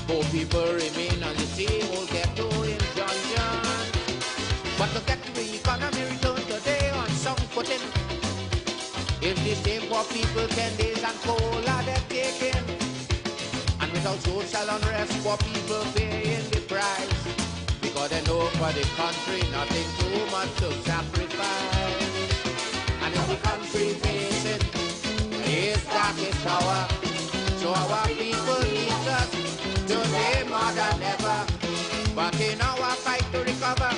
Poor people remain on the same old ghetto in dungeon. But to get the economy return today on some footing, if the same poor people 10 days and cola they're taking, and without social unrest, poor people paying the price, because they know for the country nothing too much to sacrifice. And if the country facing its darkest hour, so our people need us today more than ever. But in our fight to recover,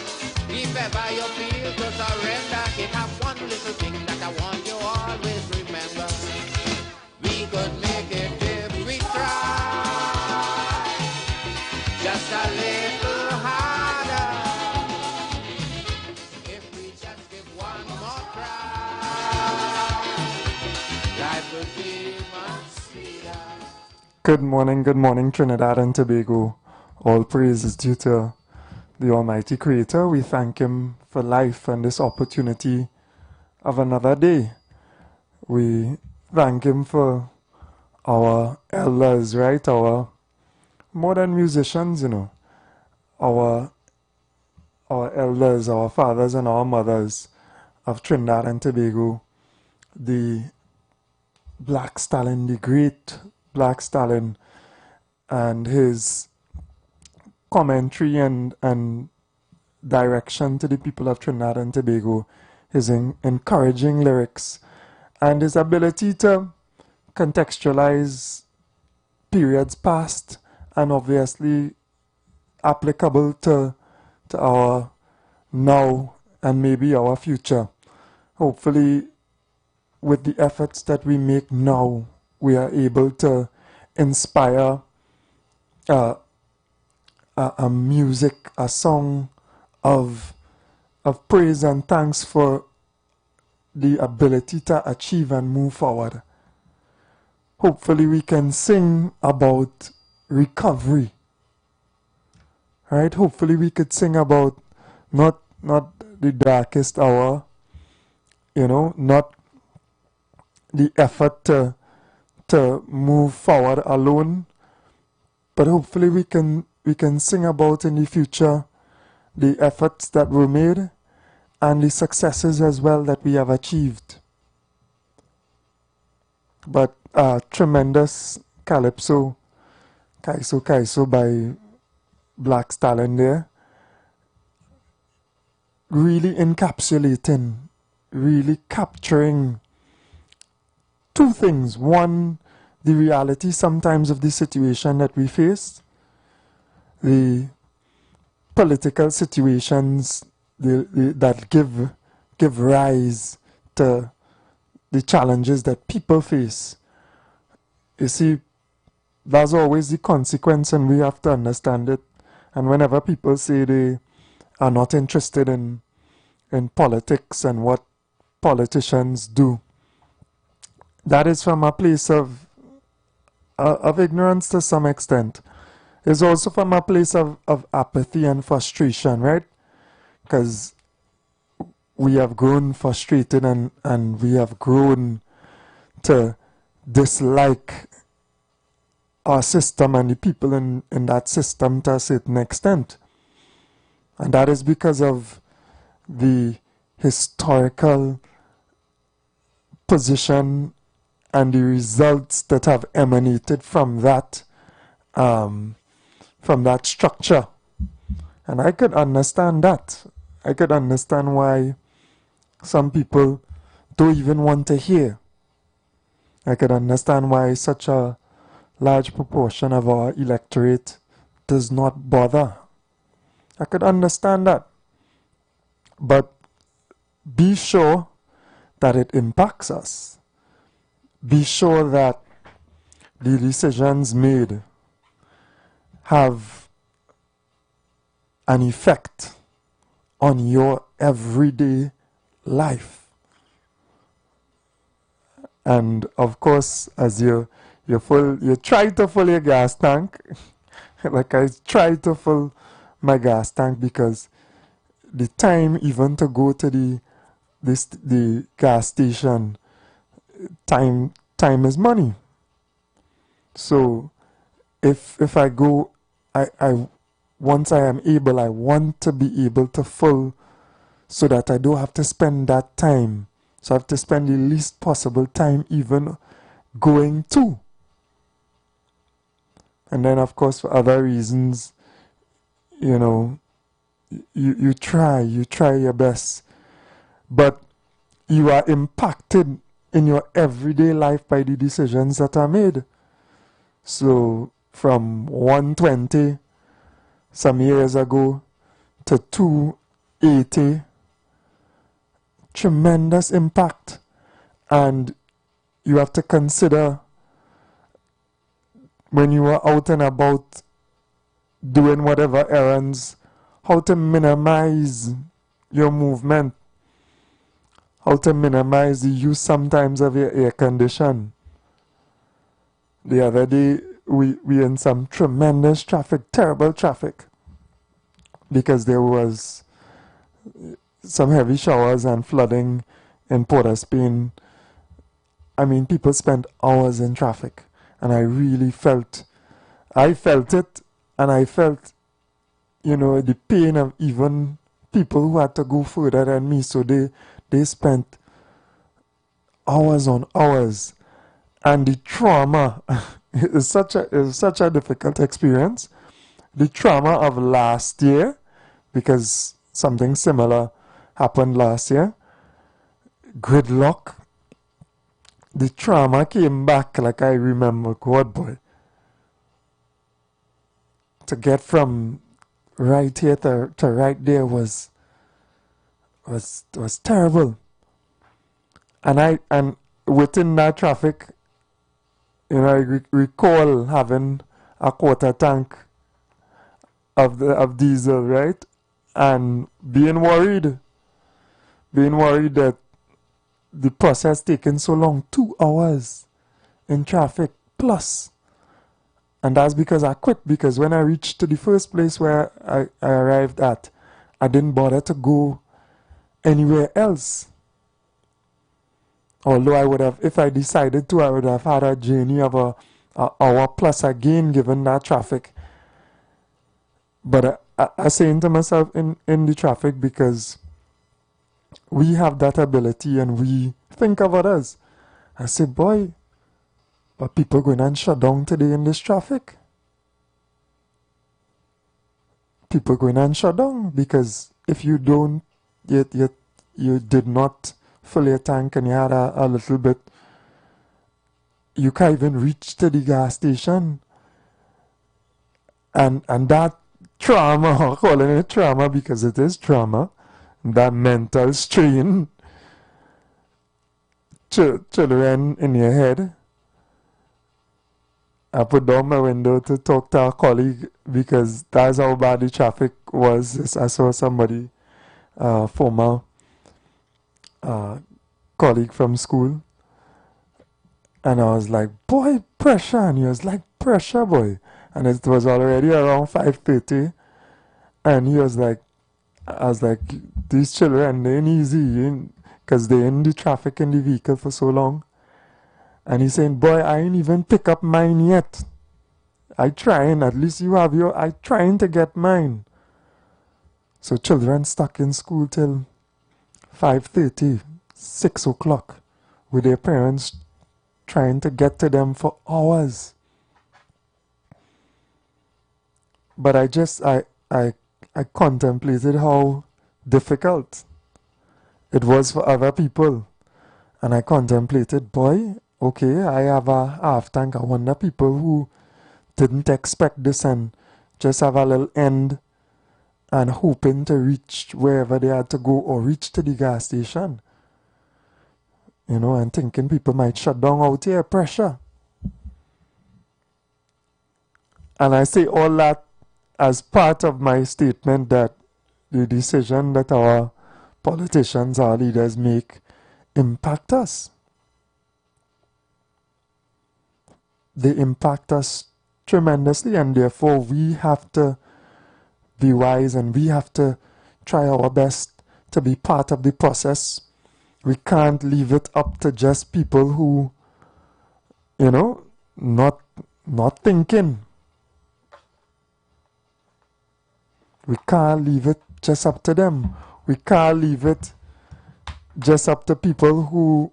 if ever you feel to surrender, it have one little thing that I want you always remember. We could make it if we try, just a little harder. If we just give one more try, life would be much sweeter. Good morning, Trinidad and Tobago. All praise is due to the Almighty Creator. We thank Him for life and this opportunity of another day. We thank Him for our elders, right? Our modern musicians, our elders, our fathers and our mothers of Trinidad and Tobago. The Black Stallion, the great Black Stallion, and his commentary and direction to the people of Trinidad and Tobago, his encouraging lyrics, and his ability to contextualize periods past and obviously applicable to our now and maybe our future. Hopefully, with the efforts that we make now, we are able to inspire a music, a song of praise and thanks for the ability to achieve and move forward. Hopefully we can sing about recovery, right? Hopefully we could sing about not the darkest hour, not the effort to move forward alone, but hopefully we can sing about in the future the efforts that were made and the successes as well that we have achieved. But tremendous calypso, Kaiso by Black Stallion there, really encapsulating, really capturing two things. One, the reality sometimes of the situation that we face, the political situations that give rise to the challenges that people face. You see, that's always the consequence, and we have to understand it. And whenever people say they are not interested in politics and what politicians do, that is from a place of ignorance to some extent. It's also from a place of apathy and frustration, right? Because we have grown frustrated and we have grown to dislike our system and the people in that system to a certain extent. And that is because of the historical position and the results that have emanated from that structure. And I could understand that. I could understand why some people don't even want to hear. I could understand why such a large proportion of our electorate does not bother. I could understand that. But be sure that it impacts us. Be sure that the decisions made have an effect on your everyday life. And of course, as you try to fill your gas tank, like I try to fill my gas tank, because the time even to go to the gas station, time is money. So if I go once I am able, I want to be able to full so that I don't have to spend that time. So I have to spend the least possible time even going to. And then, of course, for other reasons, you know, you try your best. But you are impacted in your everyday life by the decisions that are made. So from 120 some years ago to 280, tremendous impact. And you have to consider when you are out and about doing whatever errands, how to minimize your movement, how to minimize the use sometimes of your air condition. The other day, we in some tremendous traffic, terrible traffic, because there was some heavy showers and flooding in Port of Spain. I mean, people spent hours in traffic, and I really felt it, and I felt, you know, the pain of even people who had to go further than me. So they spent hours on hours, and the trauma is such a difficult experience. The trauma of last year, because something similar happened last year, gridlock. The trauma came back like I remember. God, boy, to get from right here to right there was terrible. And within that traffic, you know, I recall having a quarter tank of diesel, right? And being worried that the process taking so long, 2 hours in traffic plus. And that's because I quit, because when I reached to the first place where I arrived at, I didn't bother to go anywhere else. Although I would have, if I decided to, I would have had a journey of a hour plus again, given that traffic. But I saying to myself in the traffic, because we have that ability and we think of others. I say, boy, are people going and shut down today in this traffic? People going and shut down, because if you don't, you did not fill your tank and you had a little bit, you can't even reach to the gas station. And that trauma, calling it trauma because it is trauma, that mental strain, children in your head. I put down my window to talk to a colleague because that's how bad the traffic was. I saw somebody, former colleague from school, and I was like, boy, pressure. And he was like, pressure, boy. And it was already around 5:30, and he was like, I was like, these children, they ain't easy, because they're in the traffic in the vehicle for so long. And he's saying, boy, I ain't even pick up mine yet. I trying, at least you have your, I trying to get mine. So children stuck in school till 5:30, 6 o'clock, with their parents trying to get to them for hours. But I contemplated how difficult it was for other people. And I contemplated, boy, okay, I have a half tank. I wonder people who didn't expect this and just have a little end and hoping to reach wherever they had to go or reach to the gas station. You know, and thinking people might shut down out here, pressure. And I say all that as part of my statement that the decision that our politicians, our leaders make impact us. They impact us tremendously, and therefore we have to be wise and we have to try our best to be part of the process. We can't leave it up to just people who, you know, not thinking. We can't leave it just up to them. We can't leave it just up to people who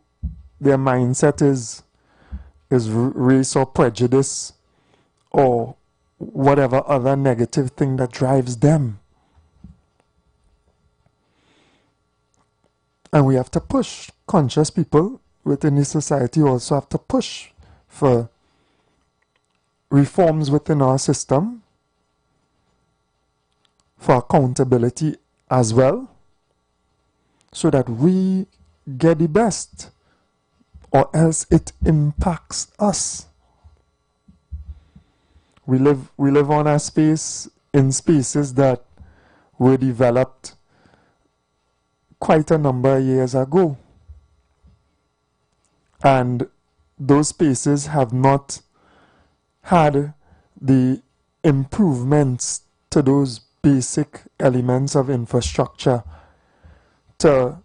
their mindset is race or prejudice or whatever other negative thing that drives them. And we have to push. Conscious people within the society also have to push for reforms within our system, for accountability as well, so that we get the best, or else it impacts us. We live on a space, in spaces that were developed quite a number of years ago. And those spaces have not had the improvements to those basic elements of infrastructure to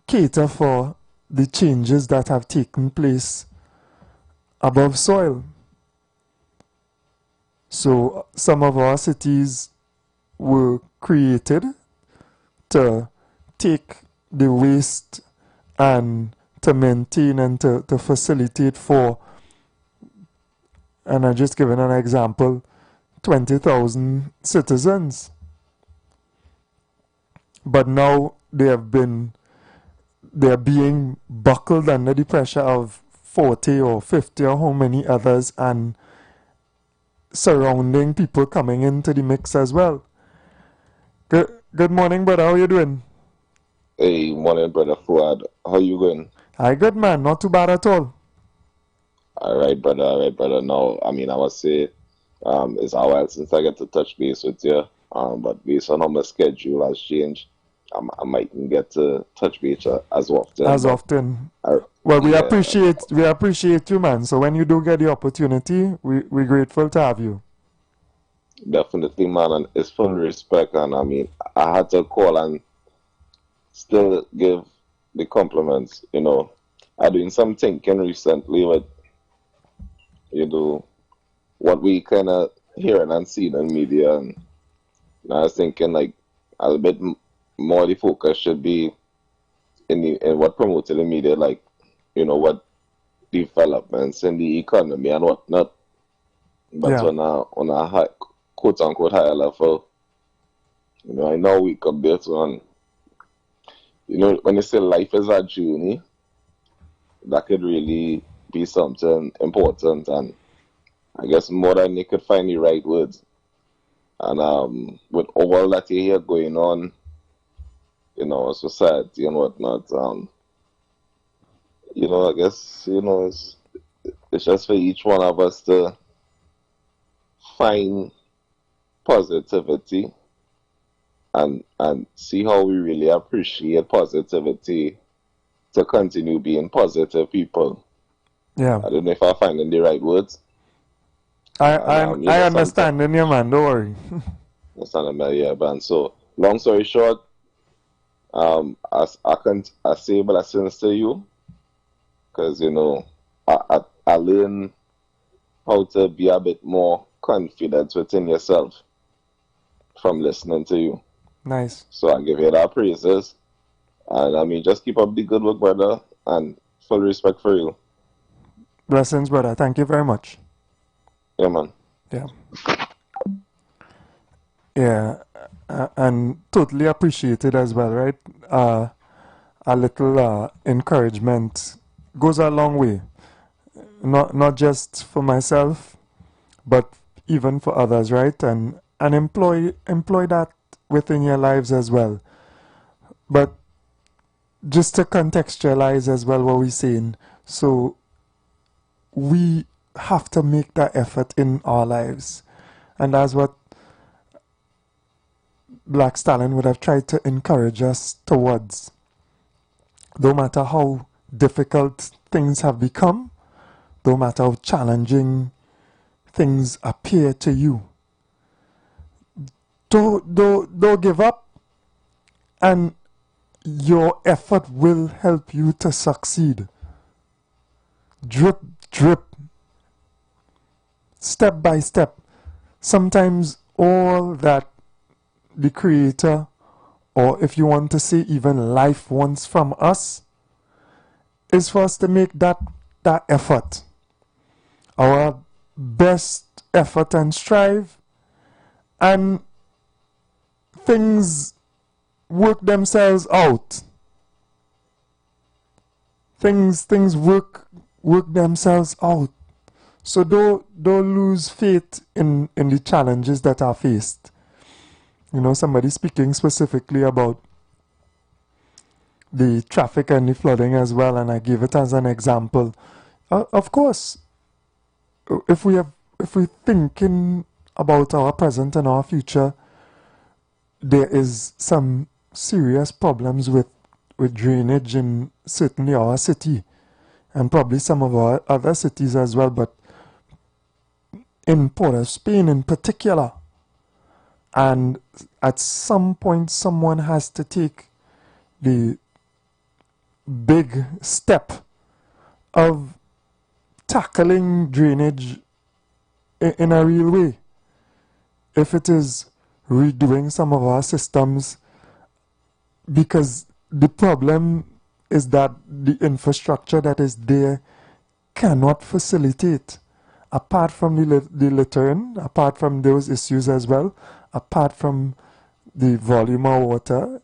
cater for the changes that have taken place above soil. So some of our cities were created to take the waste and to maintain and to facilitate for, and I'm just giving an example, 20,000 citizens. But now they are being buckled under the pressure of 40 or 50 or how many others, and surrounding people coming into the mix as well. Good morning, brother. How you doing? Hey, morning, brother Fuad. How you going? Hi, good man. Not too bad at all. All right, brother. All right, brother. Now, I mean, I must say, it's a while since I get to touch base with you. But based on how my schedule has changed, I mightn't get to touch base as often. Well, we appreciate you, man. So when you do get the opportunity, we're grateful to have you. Definitely, man, and it's full respect. And I mean, I had to call and still give the compliments. You know, I'm doing some thinking recently with, you know, what we kind of hearing and seeing in media, and I was thinking like a little bit more the focus should be in what promoted in media, like, you know, what developments in the economy and whatnot. But Yeah. on a high, quote unquote higher level, you know, I know we could build on, you know, when you say life is a journey, that could really be something important, and I guess more than you could find the right words. And with all that you hear going on, you know, society and whatnot, you know, I guess, you know, it's just for each one of us to find positivity and see how we really appreciate positivity to continue being positive people. Yeah. I don't know if I'm finding the right words. I understand, then, yeah, man. Don't worry. That's not a matter, man. So, long story short, I say blessings to you, because, you know, I learn how to be a bit more confident within yourself from listening to you. Nice. So I give you that praises, and I mean, just keep up the good work, brother, and full respect for you. Blessings, brother. Thank you very much. Yeah, man. Yeah. Yeah, and totally appreciated as well, right? A little encouragement goes a long way. Not just for myself, but even for others, right? And employ that within your lives as well. But just to contextualize as well what we're saying, so we have to make that effort in our lives, and that's what Black Stallion would have tried to encourage us towards. No matter how difficult things have become, no matter how challenging things appear to you, don't give up, and your effort will help you to succeed. Drip, drip, step by step. Sometimes all that the Creator, or if you want to say even life wants from us, is for us to make that effort, our best effort, and strive, and things work themselves out. Things work themselves out. So don't lose faith in the challenges that are faced. You know, somebody speaking specifically about the traffic and the flooding as well, and I gave it as an example. Of course, if we're thinking about our present and our future, there is some serious problems with drainage in certainly our city, and probably some of our other cities as well, but in Port of Spain in particular. And at some point, someone has to take the big step of tackling drainage in a real way. If it is redoing some of our systems, because the problem is that the infrastructure that is there cannot facilitate, apart from the littering, apart from those issues as well, apart from the volume of water,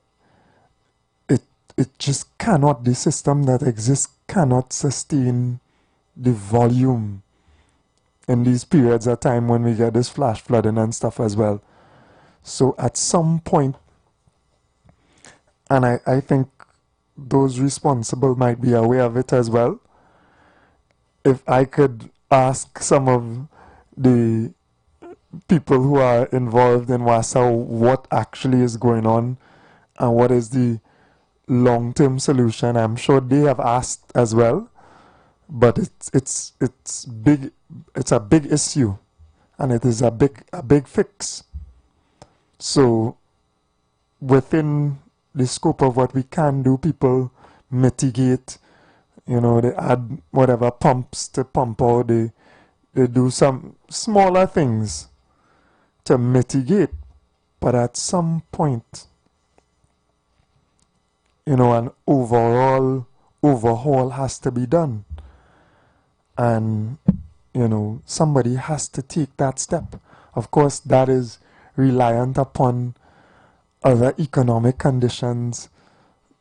it just cannot, the system that exists cannot sustain the volume in these periods of time when we get this flash flooding and stuff as well. So at some point, and I think those responsible might be aware of it as well, if I could ask some of the people who are involved in WASA what actually is going on and what is the long-term solution, I'm sure they have asked as well, but it's big. It's a big issue, and it is a big fix. So within the scope of what we can do, people mitigate. You know, they add whatever pumps to pump out. They do some smaller things to mitigate, but at some point, you know, an overall overhaul has to be done. And, you know, somebody has to take that step. Of course, that is reliant upon other economic conditions.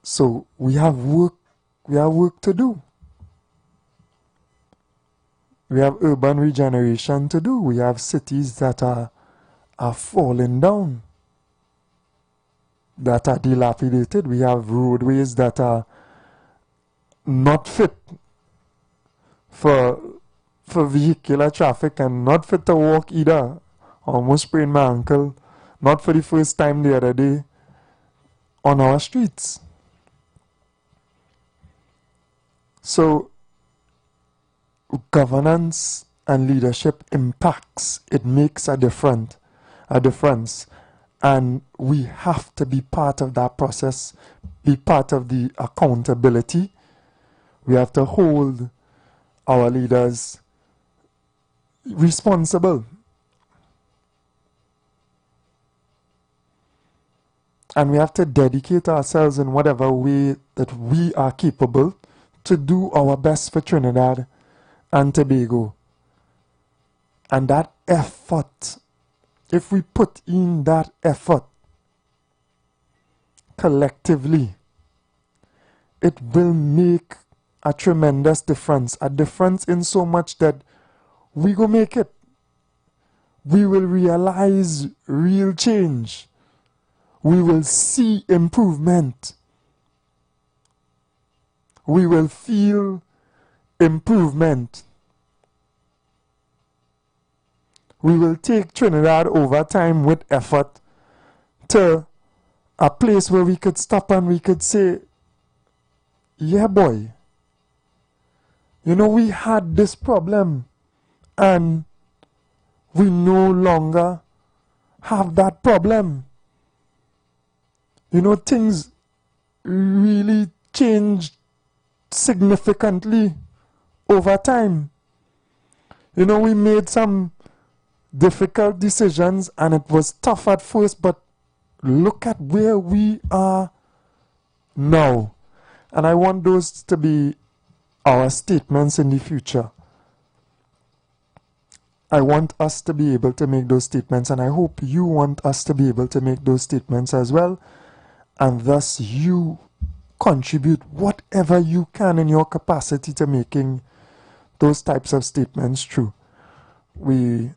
So we have work to do. We have urban regeneration to do. We have cities that are falling down, that are dilapidated. We have roadways that are not fit for vehicular traffic and not fit to walk either. Almost sprained my ankle, not for the first time the other day, on our streets. So governance and leadership impacts. It makes a difference. And we have to be part of that process, be part of the accountability. We have to hold our leaders responsible. And we have to dedicate ourselves in whatever way that we are capable to do our best for Trinidad and Tobago. And that effort, if we put in that effort collectively, it will make a tremendous difference. A difference in so much that we go make it. We will realize real change. We will see improvement. We will feel improvement. We will take Trinidad over time with effort to a place where we could stop and we could say, yeah boy, you know, we had this problem and we no longer have that problem. You know, things really changed significantly over time. You know, we made some difficult decisions and it was tough at first, but look at where we are now. And I want those to be our statements in the future. I want us to be able to make those statements, and I hope you want us to be able to make those statements as well. And thus you contribute whatever you can in your capacity to making those types of statements true. We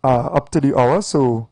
are up to the hour, so,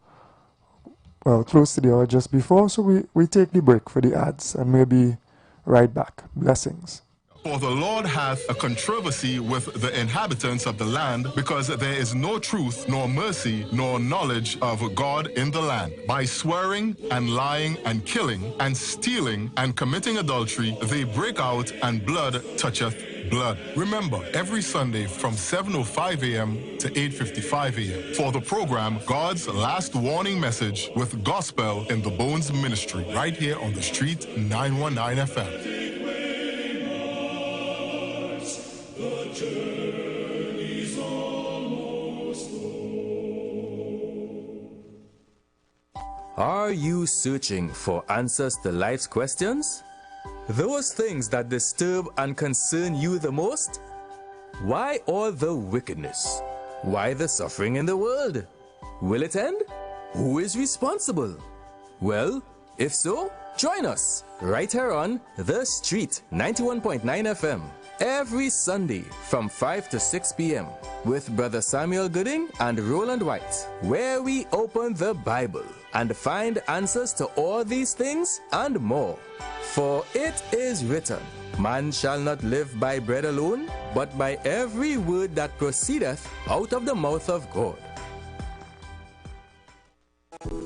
well, close to the hour just before, so we take the break for the ads, and we'll be right back. Blessings. For the Lord hath a controversy with the inhabitants of the land, because there is no truth, nor mercy, nor knowledge of God in the land. By swearing and lying and killing and stealing and committing adultery, they break out, and blood toucheth blood. Remember, every Sunday from 7:05 a.m. to 8:55 a.m. for the program God's Last Warning Message with Gospel in the Bones Ministry, right here on the street 919 FM. Are you searching for answers to life's questions? Those things that disturb and concern you the most? Why all the wickedness? Why the suffering in the world? Will it end? Who is responsible? Well, if so, join us right here on The Street 91.9 FM every Sunday from 5 to 6 p.m. with Brother Samuel Gooding and Roland White, where we open the Bible and find answers to all these things and more. For it is written, man shall not live by bread alone, but by every word that proceedeth out of the mouth of God.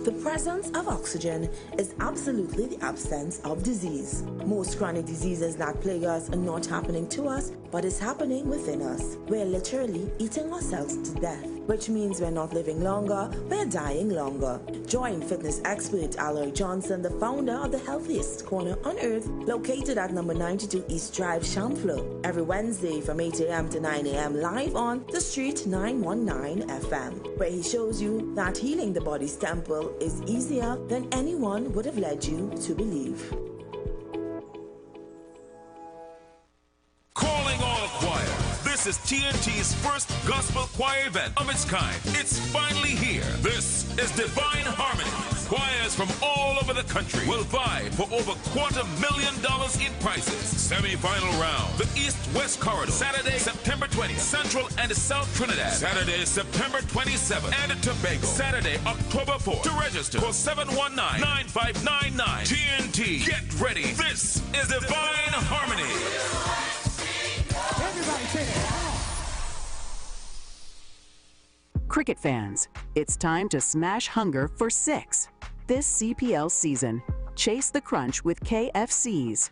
The presence of oxygen is absolutely the absence of disease. Most chronic diseases that plague us are not happening to us, but is happening within us. We're literally eating ourselves to death, which means we're not living longer, we're dying longer. Join fitness expert Aloy Johnson, the founder of the healthiest corner on earth, located at number 92 East Drive, Chamflo, every Wednesday from 8 a.m. to 9 a.m. live on The Street 919 FM, where he shows you that healing the body's temple is easier than anyone would have led you to believe. Calling all choir. This is TNT's first gospel choir event of its kind. It's finally here. This is Divine Harmony. Choirs from all over the country will vie for over $250,000 in prizes. Semi-final round, the East-West Corridor, Saturday, September 20th, Central and South Trinidad, Saturday, September 27th, and Tobago, Saturday, October 4th. To register, call 719-9599. TNT, get ready. This is Divine Harmony. Everybody say that. Cricket fans, it's time to smash hunger for 6. This CPL season, chase the crunch with KFC's.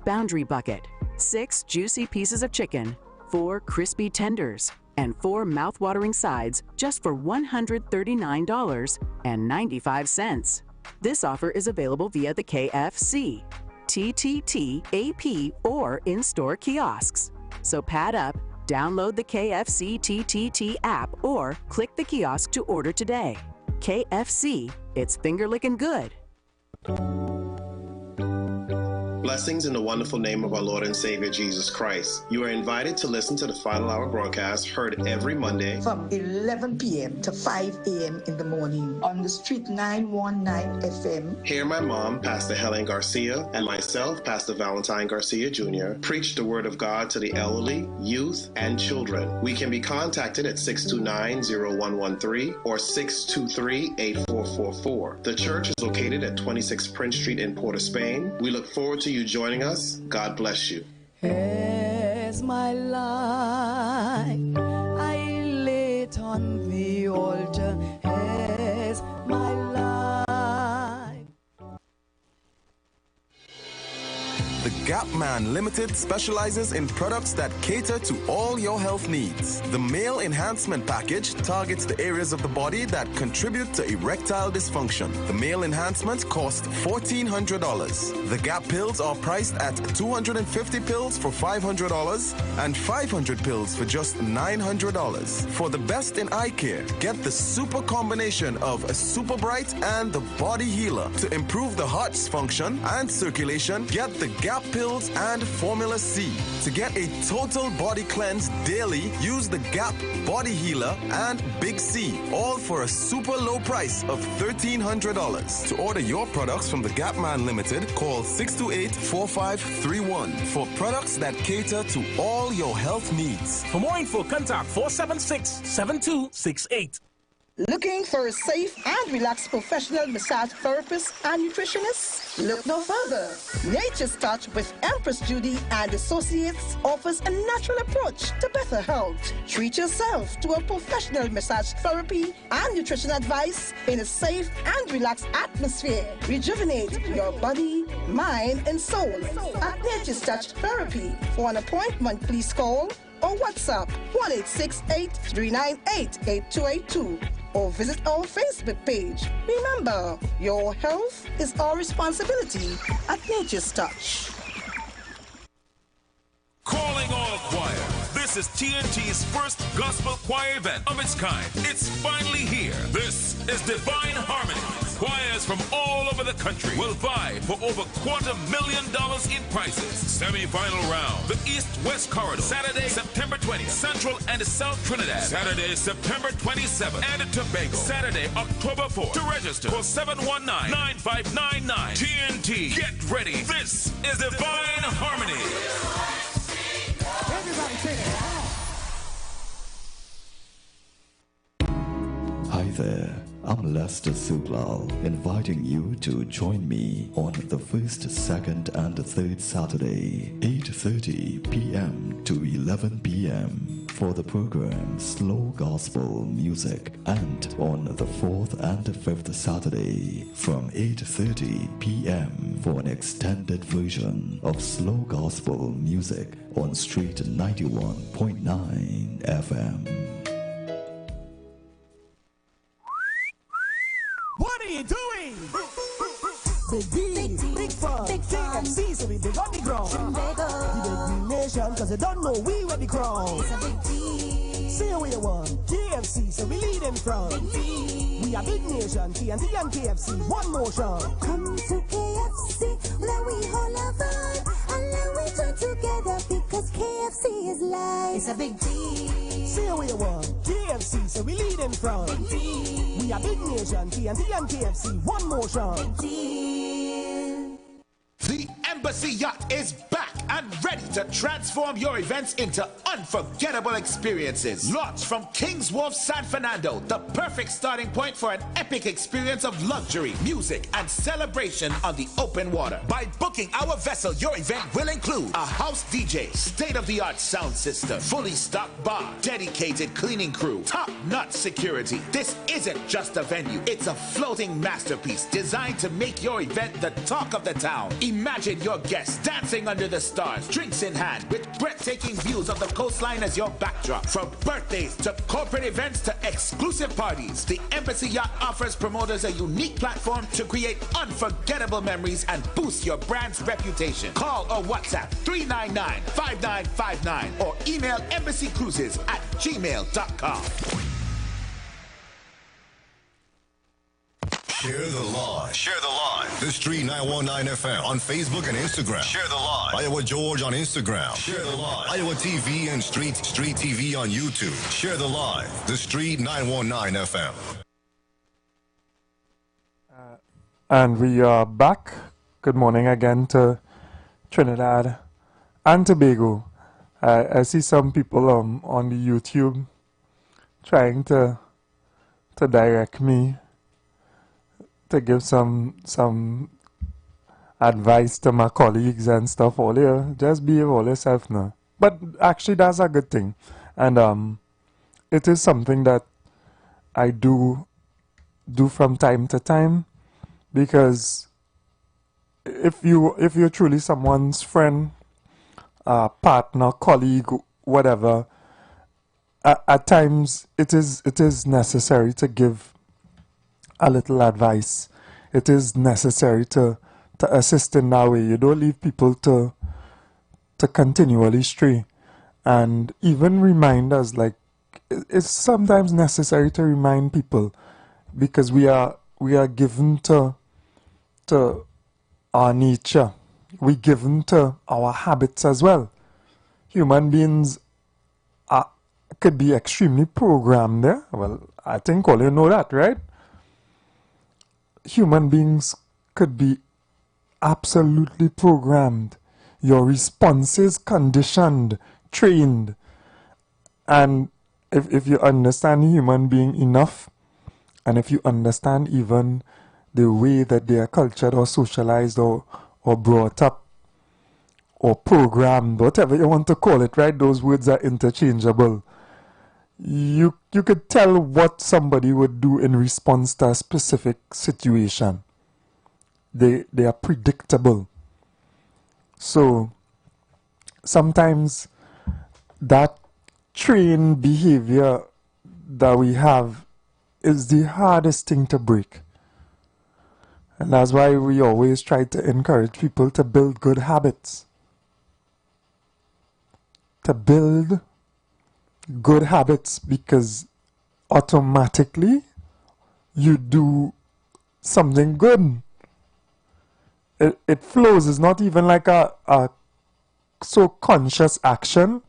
Boundary Bucket, 6 juicy pieces of chicken, 4 crispy tenders, and 4 mouth-watering sides just for $139.95. This offer is available via the KFC, TTT, AP, or in-store kiosks. So pad up, download the KFC TTT app, or click the kiosk to order today. KFC, it's finger-licking good. Blessings in the wonderful name of our Lord and Savior Jesus Christ. You are invited to listen to the Final Hour broadcast heard every Monday From 11 p.m. to 5 a.m. in the morning on the Street 919 FM. Hear my mom, Pastor Helen Garcia, and myself, Pastor Valentine Garcia Jr., preach the Word of God to the elderly, youth, and children. We can be contacted at 629-0113 or 623-8444. The church is located at 26 Prince Street in Port of Spain. We look forward to you joining us. God bless you. As my life I lay it on the altar, as my life. The Gap Man Limited specializes in products that cater to all your health needs. The Male Enhancement Package targets the areas of the body that contribute to erectile dysfunction. The Male Enhancement costs $1,400. The Gap pills are priced at 250 pills for $500 and 500 pills for just $900. For the best in eye care, get the super combination of a Super Bright and the Body Healer. To improve the heart's function and circulation, get the Gap pills and Formula C. To get a total body cleanse daily, use the Gap Body Healer and Big C, all for a super low price of $1,300. To order your products from the Gap Man Limited, call 628-4531 for products that cater to all your health needs. For more info, contact 476-7268. Looking for a safe and relaxed professional massage therapist and nutritionist? Look no further. Nature's Touch with Empress Judy and Associates offers a natural approach to better health. Treat yourself to a professional massage therapy and nutrition advice in a safe and relaxed atmosphere. Rejuvenate your body, mind, and soul at Nature's Touch Therapy. For an appointment, please call or WhatsApp 1-868-398-8282 or visit our Facebook page. Remember, your health is our responsibility at Nature's Touch. Calling all choir. This is TNT's first gospel choir event of its kind. It's finally here. This is Divine Harmony. Choirs from all over the country will vie for over $250,000 in prizes. Semi-final round, the East-West Corridor. Saturday, September 20th, Central and South Trinidad. Saturday, September 27th, and Tobago. Saturday, October 4th. To register, call 719-9599. TNT, get ready. This is Divine Harmony. Everybody say that. Hi there, I'm Lester Suklal, inviting you to join me on the first, second, and third Saturday, 8:30 p.m. to 11 p.m. for the program Slow Gospel Music, and on the fourth and fifth Saturday from 8:30 p.m. for an extended version of Slow Gospel Music on Street 91.9 FM. What are you doing? Big D, big fun, TMC, so we big on the ground. The big nation, cause you don't know we were the crown. Say what you want, KFC, so we lead in front. We are big nation, TNT and KFC, one motion. Come to KFC, let we hold our vibe, and let we join together, because KFC is life. It's a big deal. Say what you want, KFC, so we lead in front. We are big nation, TNT and KFC, one motion. The Embassy Yacht is back and ready to transform your events into unforgettable experiences. Launched from King's Wharf, San Fernando, the perfect starting point for an epic experience of luxury, music, and celebration on the open water. By booking our vessel, your event will include a house DJ, state-of-the-art sound system, fully stocked bar, dedicated cleaning crew, top-notch security. This isn't just a venue, it's a floating masterpiece designed to make your event the talk of the town. Imagine your guests dancing under the stars, drinks in hand, with breathtaking views of the coastline as your backdrop. From birthdays to corporate events to exclusive parties, the Embassy Yacht offers promoters a unique platform to create unforgettable memories and boost your brand's reputation. Call or WhatsApp 399-5959 or email embassycruises@gmail.com. Share the live. Share the live. The Street 919 FM on Facebook and Instagram. Share the live. Iowa George on Instagram. Share the live. Iowa TV and Street TV on YouTube. Share the live. The Street 919 FM. And we are back. Good morning again to Trinidad and Tobago. I see some people on the YouTube trying to direct me to give some advice to my colleagues and stuff. All here, just behave all yourself now. But actually, that's a good thing, and it is something that I do from time to time, because if you're truly someone's friend, partner, colleague, whatever, at times it is necessary to give a little advice. It is necessary to assist in that way. You don't leave people to continually stray. And even reminders, like, it's sometimes necessary to remind people, because we are given to our nature. We're given to our habits as well. Human beings could be extremely programmed there. Well, I think all you know that, right? Human beings could be absolutely programmed. Your responses conditioned, trained. And if you understand human being enough, and if you understand even the way that they are cultured or socialized or brought up or programmed, whatever you want to call it, right? Those words are interchangeable. You could tell what somebody would do in response to a specific situation. They are predictable. So sometimes that trained behavior that we have is the hardest thing to break. And that's why we always try to encourage people to build good habits. To build good habits, because automatically you do something good. It flows. It's not even like a so conscious action,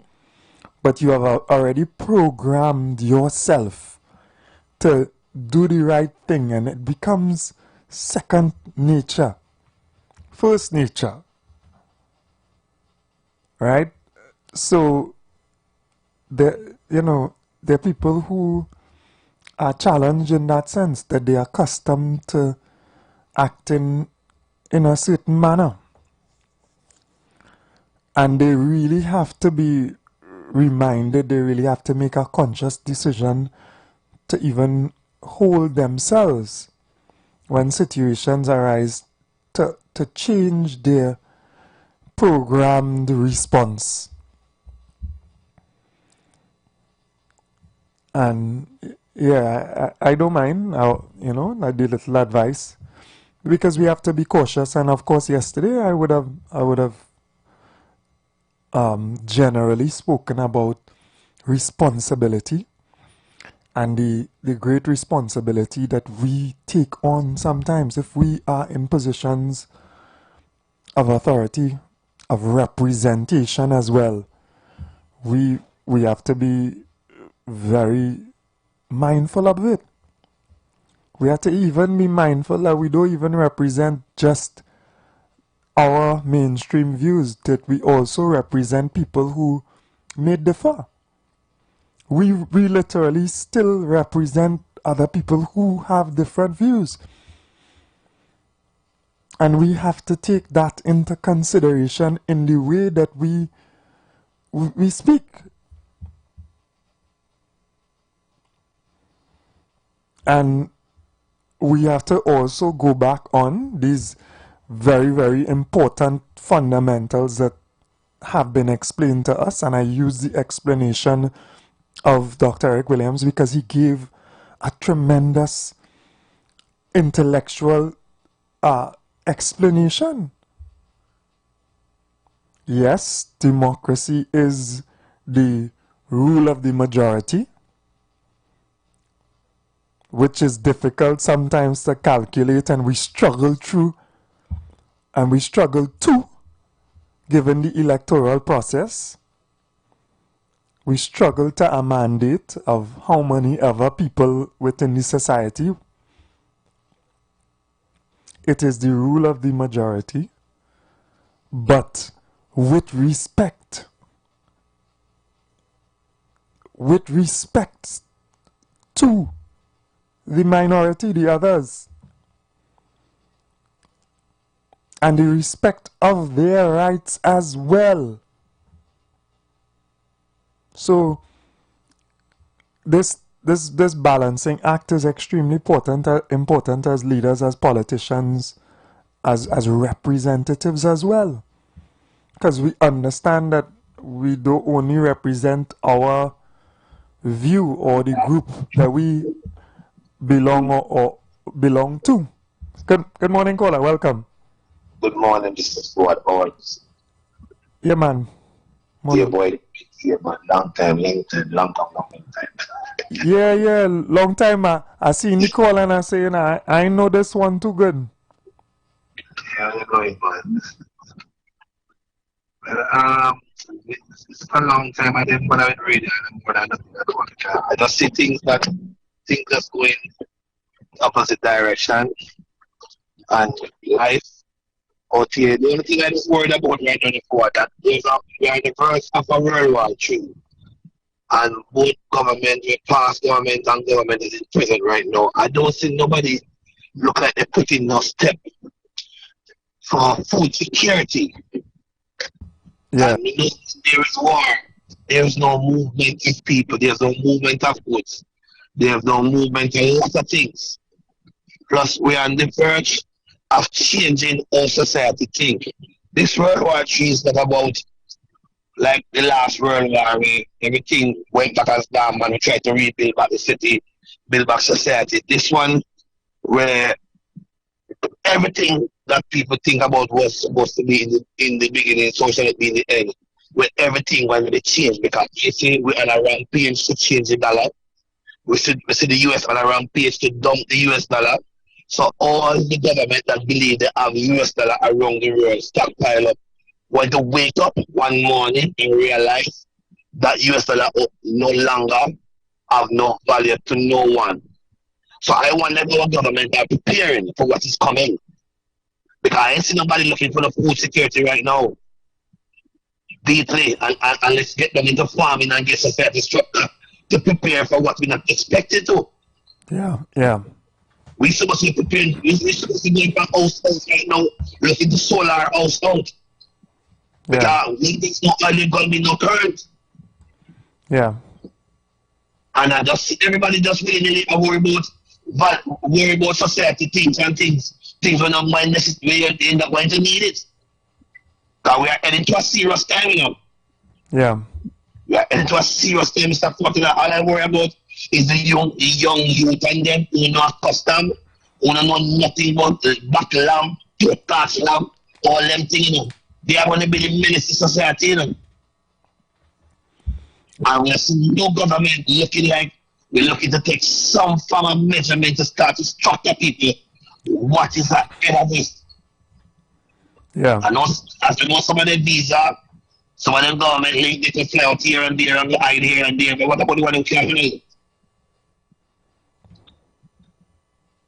but you have already programmed yourself to do the right thing, and it becomes second nature, first nature, right? So there are people who are challenged in that sense, that they are accustomed to acting in a certain manner, and they really have to be reminded, they really have to make a conscious decision to even hold themselves when situations arise, to change their programmed response. And yeah, I don't mind, I did little advice, because we have to be cautious. And of course, yesterday I would have generally spoken about responsibility, and the great responsibility that we take on sometimes if we are in positions of authority, of representation as well. We have to be very mindful of it. We have to even be mindful that we don't even represent just our mainstream views, that we also represent people who may differ. We literally still represent other people who have different views. And we have to take that into consideration in the way that we speak. And we have to also go back on these very, very important fundamentals that have been explained to us. And I use the explanation of Dr. Eric Williams because he gave a tremendous intellectual explanation. Yes, democracy is the rule of the majority, which is difficult sometimes to calculate, and we struggle through, and we struggle too, given the electoral process. We struggle to a mandate of how many ever people within the society. It is the rule of the majority, but with respect to the minority, the others, and the respect of their rights as well. So this balancing act is extremely important as leaders, as politicians, as representatives as well, because we understand that we don't only represent our view or the group that we belong or belong to. Good morning, caller. Welcome. Good morning, Mr. Stuart Owens. Yeah, man. Dear boy, yeah, man. Long time. Yeah, long time. I see Nicole and I say, I know this one too good. Yeah, you're going, man. Well, it's a long time. I didn't bother with radio more than nothing. I just see things just going opposite direction, and life out here. The only thing I just worried about right now before that we are in the verge of a World War III. And both government, the past government and government is in prison right now. I don't see nobody look like they're putting no step for food security. Yeah. And you know, there is war. There is no movement of people. There's no movement of goods. There's no movement of lots of things. Plus, we are on the verge of changing our society think. This World War III is not about like the last World War where everything went back as damn and we tried to rebuild back the city, build back society. This one where everything that people think about was supposed to be in the beginning, so shall it be in the end. Where everything went to change because you see we are on a rampage to change the dollar. We see the US on a rampage to dump the US dollar. So all the government that believe they have US dollar around the world stockpile up want to wake up one morning and realize that US dollar no longer have no value to no one. So I wonder if our government are preparing for what is coming. Because I ain't see nobody looking for the food security right now. Deeply, and let's get them into farming and get society structure to prepare for what we're not expected to. Yeah. We supposed to be preparing. We supposed to be from house right now, looking to solar house out. Because there's no oil, going to be no current. Yeah. And I just see everybody just really worry about society things and things we're not mind necessarily end up going to need it. Because we are heading to a serious time, you know. Yeah. We are heading to a serious time, Mr. Fortuna. All I worry about is the young youth and them who know custom, who don't know nothing about the back lamb, two-class lamb, all them things, you know. They are going to be the menace to society, you know. And we see no government looking like we're looking to take some form of measurement to start to structure people. What is ahead of this? Yeah. I know, as you know, some of the visa, some of them government link they can fly out here and there and hide here and there. But what about the one who can't do it?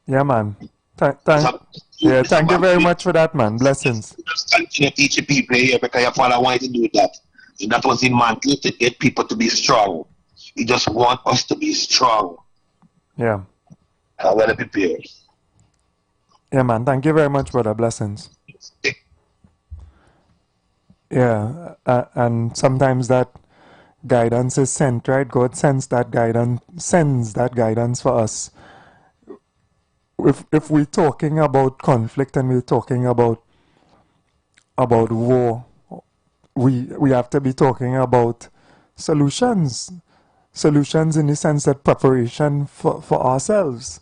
Yeah, man. Thank you very much for that, man. Blessings. Just continue teaching people here because your father wanted to do that. And that was the mantle to get people to be strong. He just want us to be strong. Yeah. I'm well prepared. Yeah, man. Thank you very much, brother. Blessings. Yeah, and sometimes that guidance is sent, right? God sends that guidance for us. If we're talking about conflict and we're talking about war, we have to be talking about solutions in the sense that preparation for ourselves.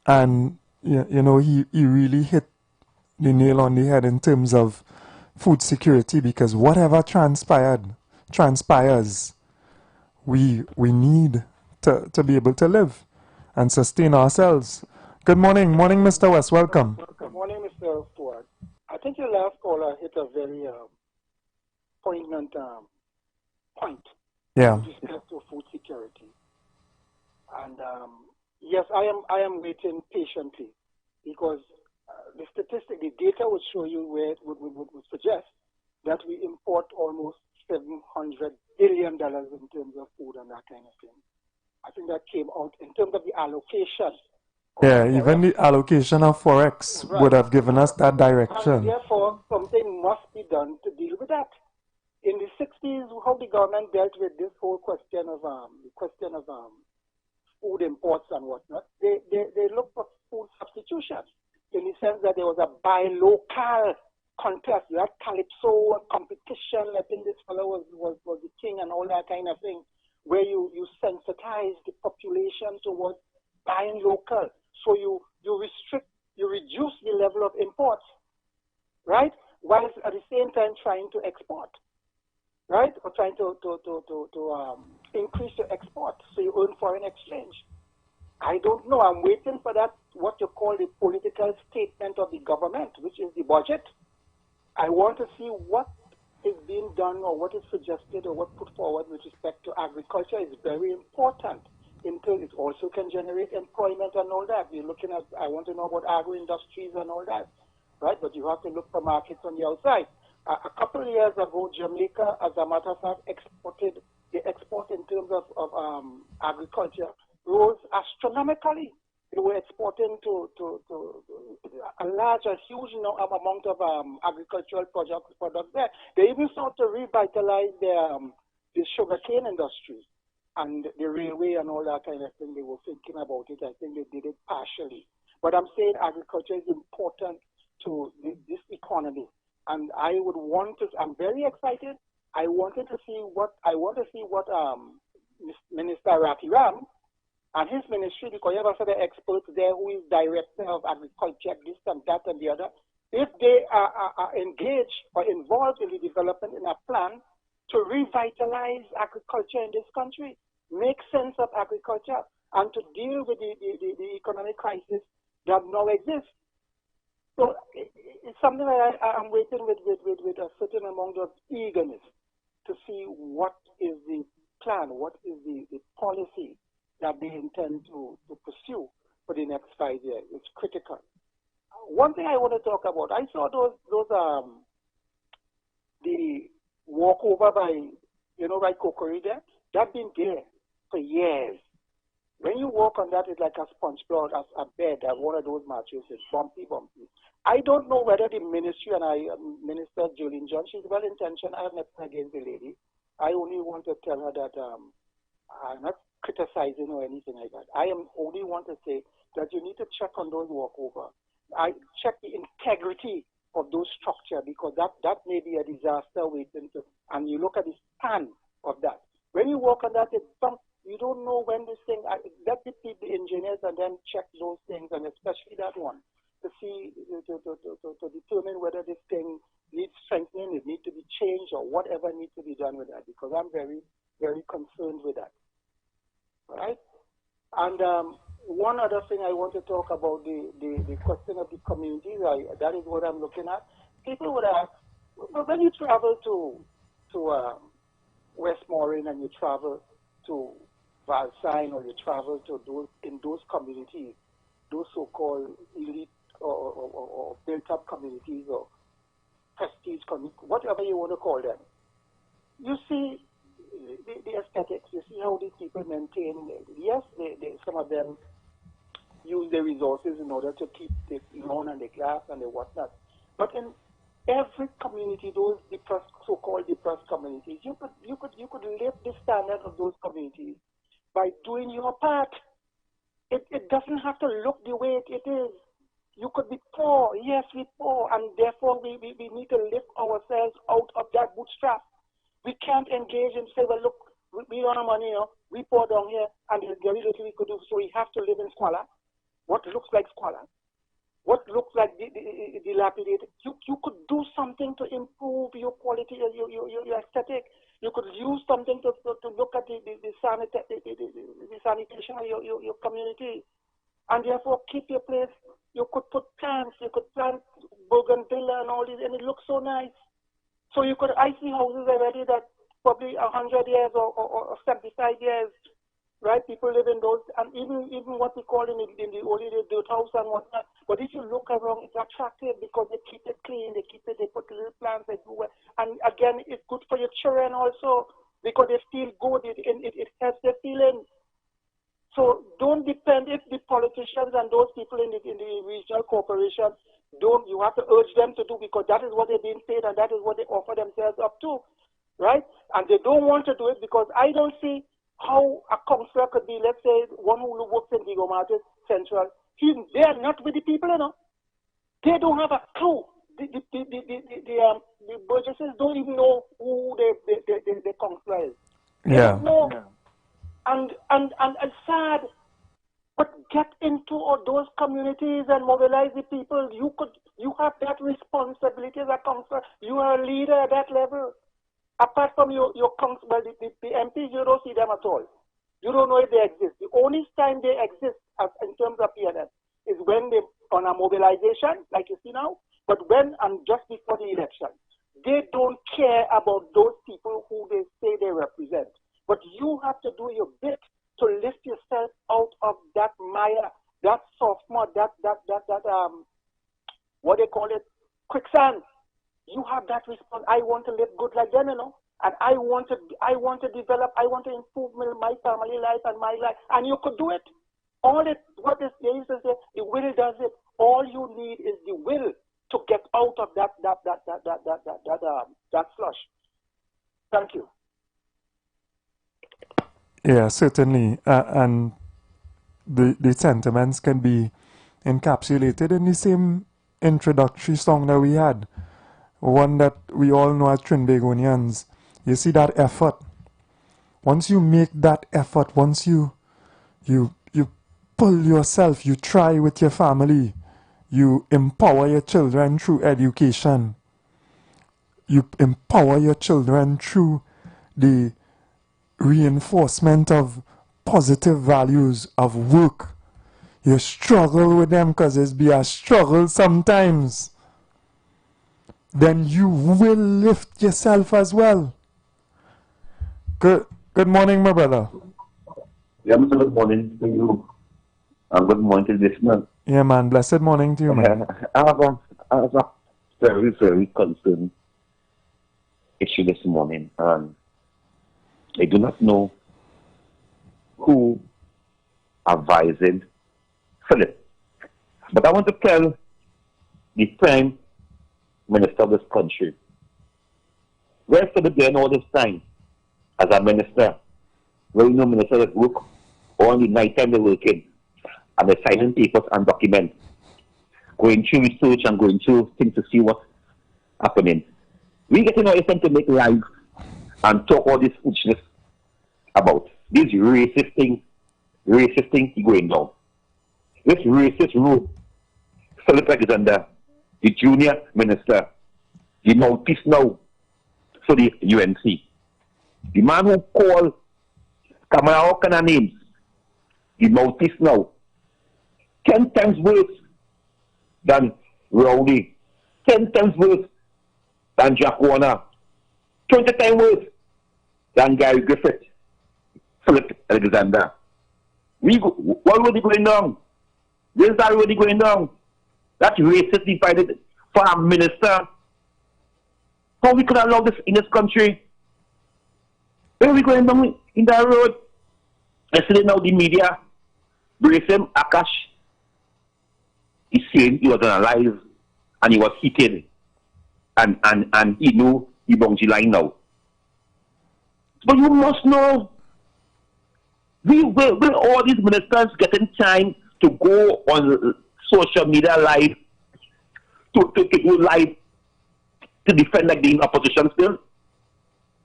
And you know, he really hit the nail on the head in terms of food security, because whatever transpires, we need to be able to live and sustain ourselves. Good morning, Mr. West. Welcome. Good morning, Mr. Ford. I think your last caller hit a very poignant point. Yeah. With respect to food security, and yes, I am waiting patiently because the statistic, the data would show you where it would suggest that we import almost $700 billion in terms of food and that kind of thing. I think that came out in terms of the allocation. Yeah, even the allocation of Forex would have given us that direction. And therefore, something must be done to deal with that. In the 60s, how the government dealt with this whole question of food imports and whatnot, they looked for food substitution in the sense that there was a buy local contest. You had calypso competition. I think this fellow was the king and all that kind of thing, where you sensitize the population towards buying local. So you reduce the level of imports, right? While at the same time trying to export, right? Or trying to increase your export, so you earn foreign exchange. I don't know. I'm waiting for that, what you call the political statement of the government, which is the budget. I want to see what is being done or what is suggested or what put forward with respect to agriculture. Is very important until it also can generate employment and all that. We're looking at, I want to know about agro-industries and all that, right? But you have to look for markets on the outside. A couple of years ago, Jamaica, as a matter of fact, the export in terms of agriculture rose astronomically. They were exporting to a huge amount of agricultural products there. They even sought to revitalize the sugarcane industry and the railway and all that kind of thing. They were thinking about it. I think they did it partially. But I'm saying agriculture is important to this economy. And I would want to, I'm very excited. I want to see what Minister Ratiram and his ministry, because you have a set of experts there who is director of agriculture, this and that and the other, if they are engaged or involved in the development in a plan to revitalize agriculture in this country, make sense of agriculture, and to deal with the economic crisis that now exists. So it's something that I'm waiting with a certain amount of eagerness to see what is the plan, what is the policy that they intend to pursue for the next 5 years. It's critical. One thing I want to talk about, I saw the walkover by Kokori there. That's been there for years. When you walk on that, it's like a sponge floor, a bed, one of those mattresses, bumpy. I don't know whether the ministry and Minister Jolene John, she's well-intentioned. I have nothing against the lady. I only want to tell her that I'm not criticizing or anything like that. I only want to say that you need to check on those walkover. I check the integrity of those structures, because that may be a disaster waiting to, and you look at the span of that. When you walk on that, you don't know when this thing, let the engineers and then check those things, and especially that one, to see, to determine whether this thing needs strengthening, it needs to be changed, or whatever needs to be done with that, because I'm very, very concerned with that. Right? And one other thing I want to talk about, the question of the communities, that is what I'm looking at. People would ask, when you travel to Westmoreland and you travel to Valsine, or you travel to those communities, those so-called elite or built-up communities or prestige communities, whatever you want to call them, you see the aesthetics, you see how these people maintain. Yes, some of them use their resources in order to keep the lawn and the grass and the whatnot. But in every community, those depressed, so-called depressed communities, you could lift the standard of those communities by doing your part. It doesn't have to look the way it is. You could be poor, yes, we're poor, and therefore we need to lift ourselves out of that bootstrap. We can't engage and say, well, look, we don't have money, we poor down here, and there's very little we could do, so we have to live in squalor. What looks like squalor? What looks like dilapidated? You could do something to improve your quality, your aesthetic. You could use something to look at the sanitation of your community, and therefore keep your place. You could put plants, you could plant bougainvillea and all this, and it looks so nice. So I see houses already that probably 100 years or 75 years, right? People live in those, and even what we call in the old days, dirt house and whatnot. But if you look around, it's attractive because they keep it clean, they put little plants everywhere. And again, it's good for your children also, because they feel good, it helps their feelings. So don't depend if the politicians and those people in the regional corporations you have to urge them to do, because that is what they're being paid and that is what they offer themselves up to, right? And they don't want to do it because I don't see how a councillor could be, let's say, one who works in Vigo Market Central. They are not with the people, They don't have a clue. The Burgesses don't even know who the counselor is. They don't know. And it's sad. But get into all those communities and mobilize the people. You have that responsibility as a counselor. You are a leader at that level. Apart from your council, the MPs, you don't see them at all. You don't know if they exist. The only time they exist in terms of PNM is when they on a mobilization, like you see now, but when and just before the election. They don't care about those people who they say they represent. But you have to do your bit to lift yourself out of that mire, that sophomore, that what they call it, quicksand. You have that response. I want to live good like them, you know, and I want to develop. I want to improve my family life and my life, and you could do it. They used to say, the will does it. All you need is the will to get out of that slush. Thank you. Yeah, certainly. And the sentiments can be encapsulated in the same introductory song that we had. One that we all know as Trinbagonians. You see that effort. Once you make that effort, once you pull yourself, you try with your family, you empower your children through education, you empower your children through the reinforcement of positive values of work. You struggle with them because it's be a struggle sometimes. Then you will lift yourself as well. Good morning, my brother. Yeah, good morning to you. And good morning to this man. Yeah, man. Blessed morning to you, man. I have a very, very concerned issue this morning. And I do not know who advising Philip. But I want to tell the Prime Minister of this country, where Philip there all this time as a minister, where no minister at work, or on the night time they're working, and they're signing papers and documents, going through research and going through things to see what's happening. We getting all this time to make live and talk all this foolishness about this racist thing going down. This racist rule, Philip Alexander, the junior minister, the mouthpiece now for the UNC. The man who called Kamala, all kind of names, the mouthpiece now, 10 times worse than Rowley, 10 times worse than Jack Warner, 20 times worse than Gary Griffith, Philip Alexander. What was going on? This is already going down. That racist divided for a minister. How we could allow this in this country? Where are we going down in that road? Yesterday now the media brace him, Akash. He's saying he was alive and he was heated. And he knew he belongs to line now. But you must know, will all these ministers getting time to go on social media live, to go live, to defend like the opposition still?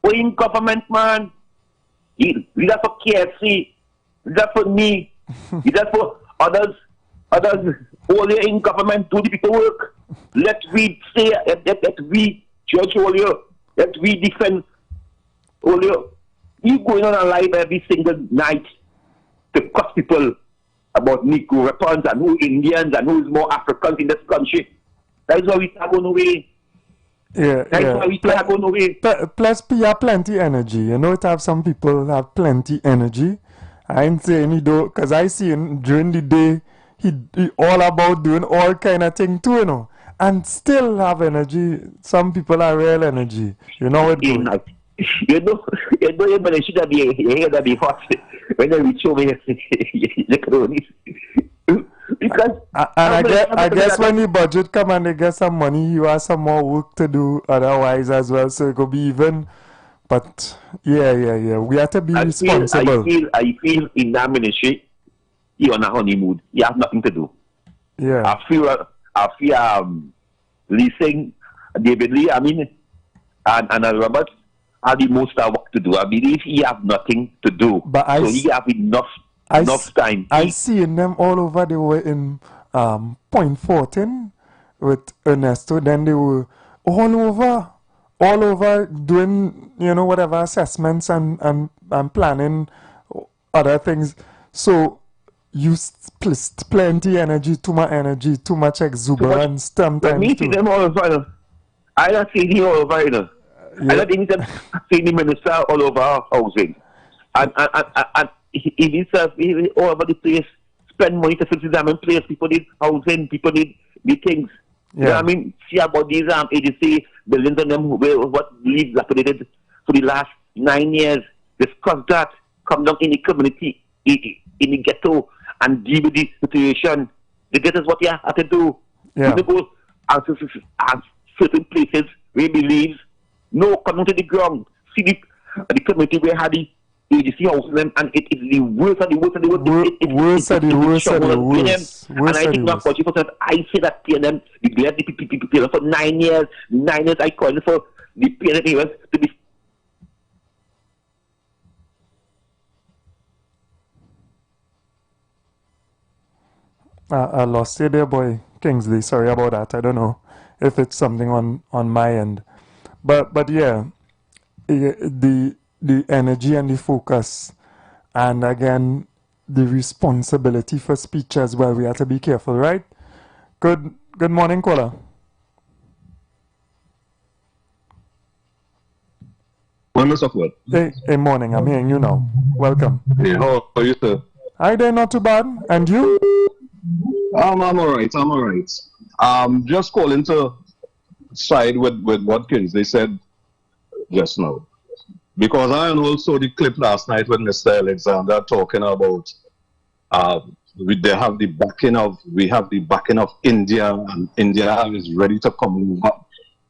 We're in government, man. Is that for KFC? Is that for me? Is that for others? All they in government, do the people work. Let we say, let we judge all you. Let we defend all you. You going on a live every single night to cuss people about Negro weapons and who Indians and who is more Africans in this country. That is why we start going away. Yeah, plus, you have plenty energy. You know, to have some people have plenty energy. I ain't saying he don't, because I see him during the day, he all about doing all kind of thing too, you know, and still have energy. Some people are real energy. You know what? You know, you should be hot when they reach over here. Because I guess when the budget come and they get some money, you have some more work to do otherwise as well, so it could be even. But yeah, we have to be responsible. I feel in that ministry, you're on a honeymoon. You have nothing to do. Yeah. I feel leasing David Lee, I mean, and Robert have the most work to do. I believe he have nothing to do. But so he have enough time. I see in them all over. They were in Point 14 with Ernesto. Then they were all over doing, whatever assessments and planning other things. So you plenty energy, too much energy, too much exuberance. Let me see them all over. I don't see him all over. I don't see the minister all over housing. And he himself, all over the place, spend money to fix them in place. People need housing, people need the things. Yeah. You know what I mean? See about these agency buildings on them, what leaves dilapidated for the last 9 years. Discuss that. Come down in the community, in the ghetto, and deal with the situation. The ghetto is what you have to do. Yeah. You go and certain places where he believes, no, come down to the ground. See the community where had the agency houses them, and it is the worst of the worst of the worst. And I think not for I say that PNM, the bless the people for 9 years. 9 years I call it for the PNM to be. I lost you there, boy. Kingsley, sorry about that. I don't know if it's something on my end. But yeah, the energy and the focus, and again, the responsibility for speech as well. We have to be careful, right? Good morning, caller. Hey, morning. I'm hearing you now. Welcome. Yeah, how are you, sir? Hi there, not too bad. And you? I'm all right. Just calling to side with what Kingsley said just now. Because I also the clip last night with Mr. Alexander talking about we have the backing of India, and India is ready to come over.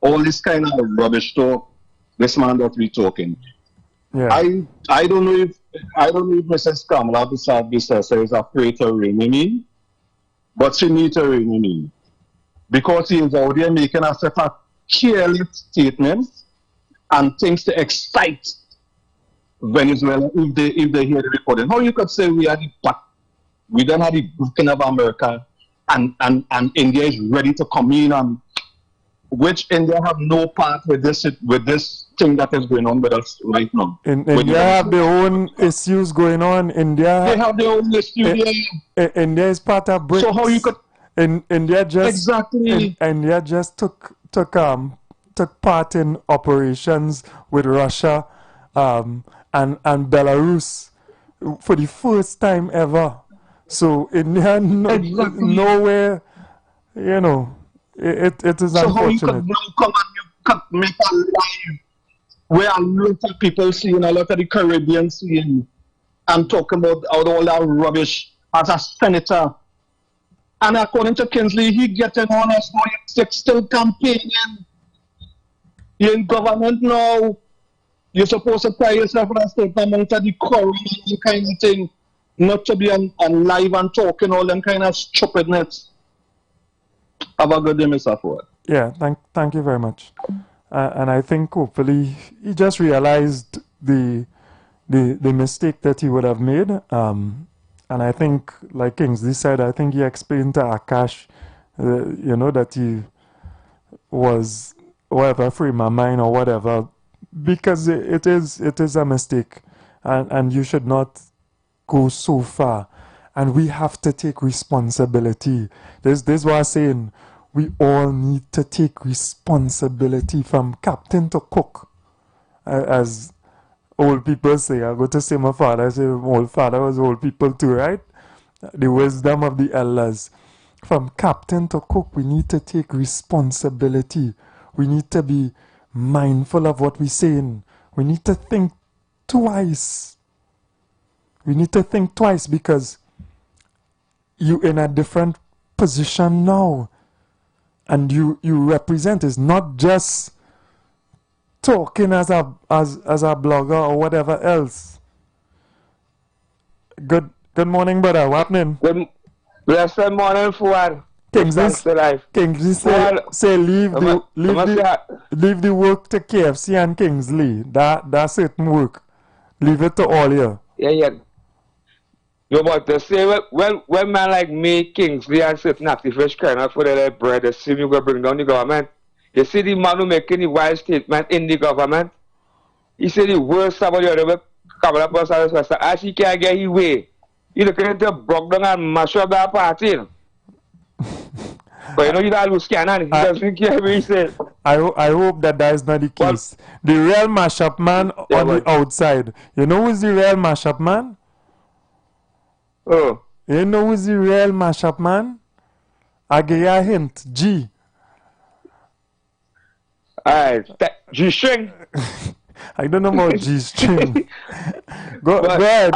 All this kind of rubbish talk. This man that we talking. Yeah. I don't know if Mrs. Kamala Bissau is afraid to ring me, but she needs to ring me because he is out there making a set of careless statements and things to excite Venezuela if they hear the recording. How you could say we don't have the backing of America and India is ready to come in, and which India have no part with this thing that is going on with us right now. India have their own issues going on. They have their own issues. India is part of BRICS. So how you could India just exactly India just took part in operations with Russia and Belarus for the first time ever. So India nowhere, it is so unfortunate. How you could now come and you could make a live where a lot of people seeing, a lot of the Caribbean seeing, and talking about all that rubbish as a senator. And according to Kingsley, he getting on us going, still campaigning. You're in government now. You're supposed to tie yourself for a certain amount of the quorum and kind of thing, not to be on live and talking all them kind of stupidness. Have a good day, Mr. Ford. Yeah, thank you very much. And I think hopefully he just realized the mistake that he would have made. And I think, like Kingsley said, I think he explained to Akash, that he was whatever frame of mind or whatever, because it is a mistake, and you should not go so far. And we have to take responsibility. This is what I'm saying. We all need to take responsibility from captain to cook. As old people say, I go to say my father, I say my old father was old people too, right? The wisdom of the elders. From captain to cook, we need to take responsibility. We need to be mindful of what we're saying. We need to think twice. We need to think twice because you're in a different position now. And you represent is not just talking as a blogger or whatever else. Good morning, brother. What happening? Good morning, Fuad. Kingsley say leave the work to KFC and Kingsley. That certain work. Leave it to all you. Yeah. No, but to say when man like me, Kingsley and certain activists crying out for their bread, they see me go bring down the government. You see the man who making the wild statement in the government. He said the worst about the other couple of us as he can't get his way. He looking to broke down and mash up that party. But you know you don't lose Canaan. He doesn't care what he said. I hope that is not the case. The real mashup man on the outside. You know who's the real mashup man? Oh. You know who's the real mashup man? I give you a hint. G. Alright. G-string. I don't know about G-string. Go ahead.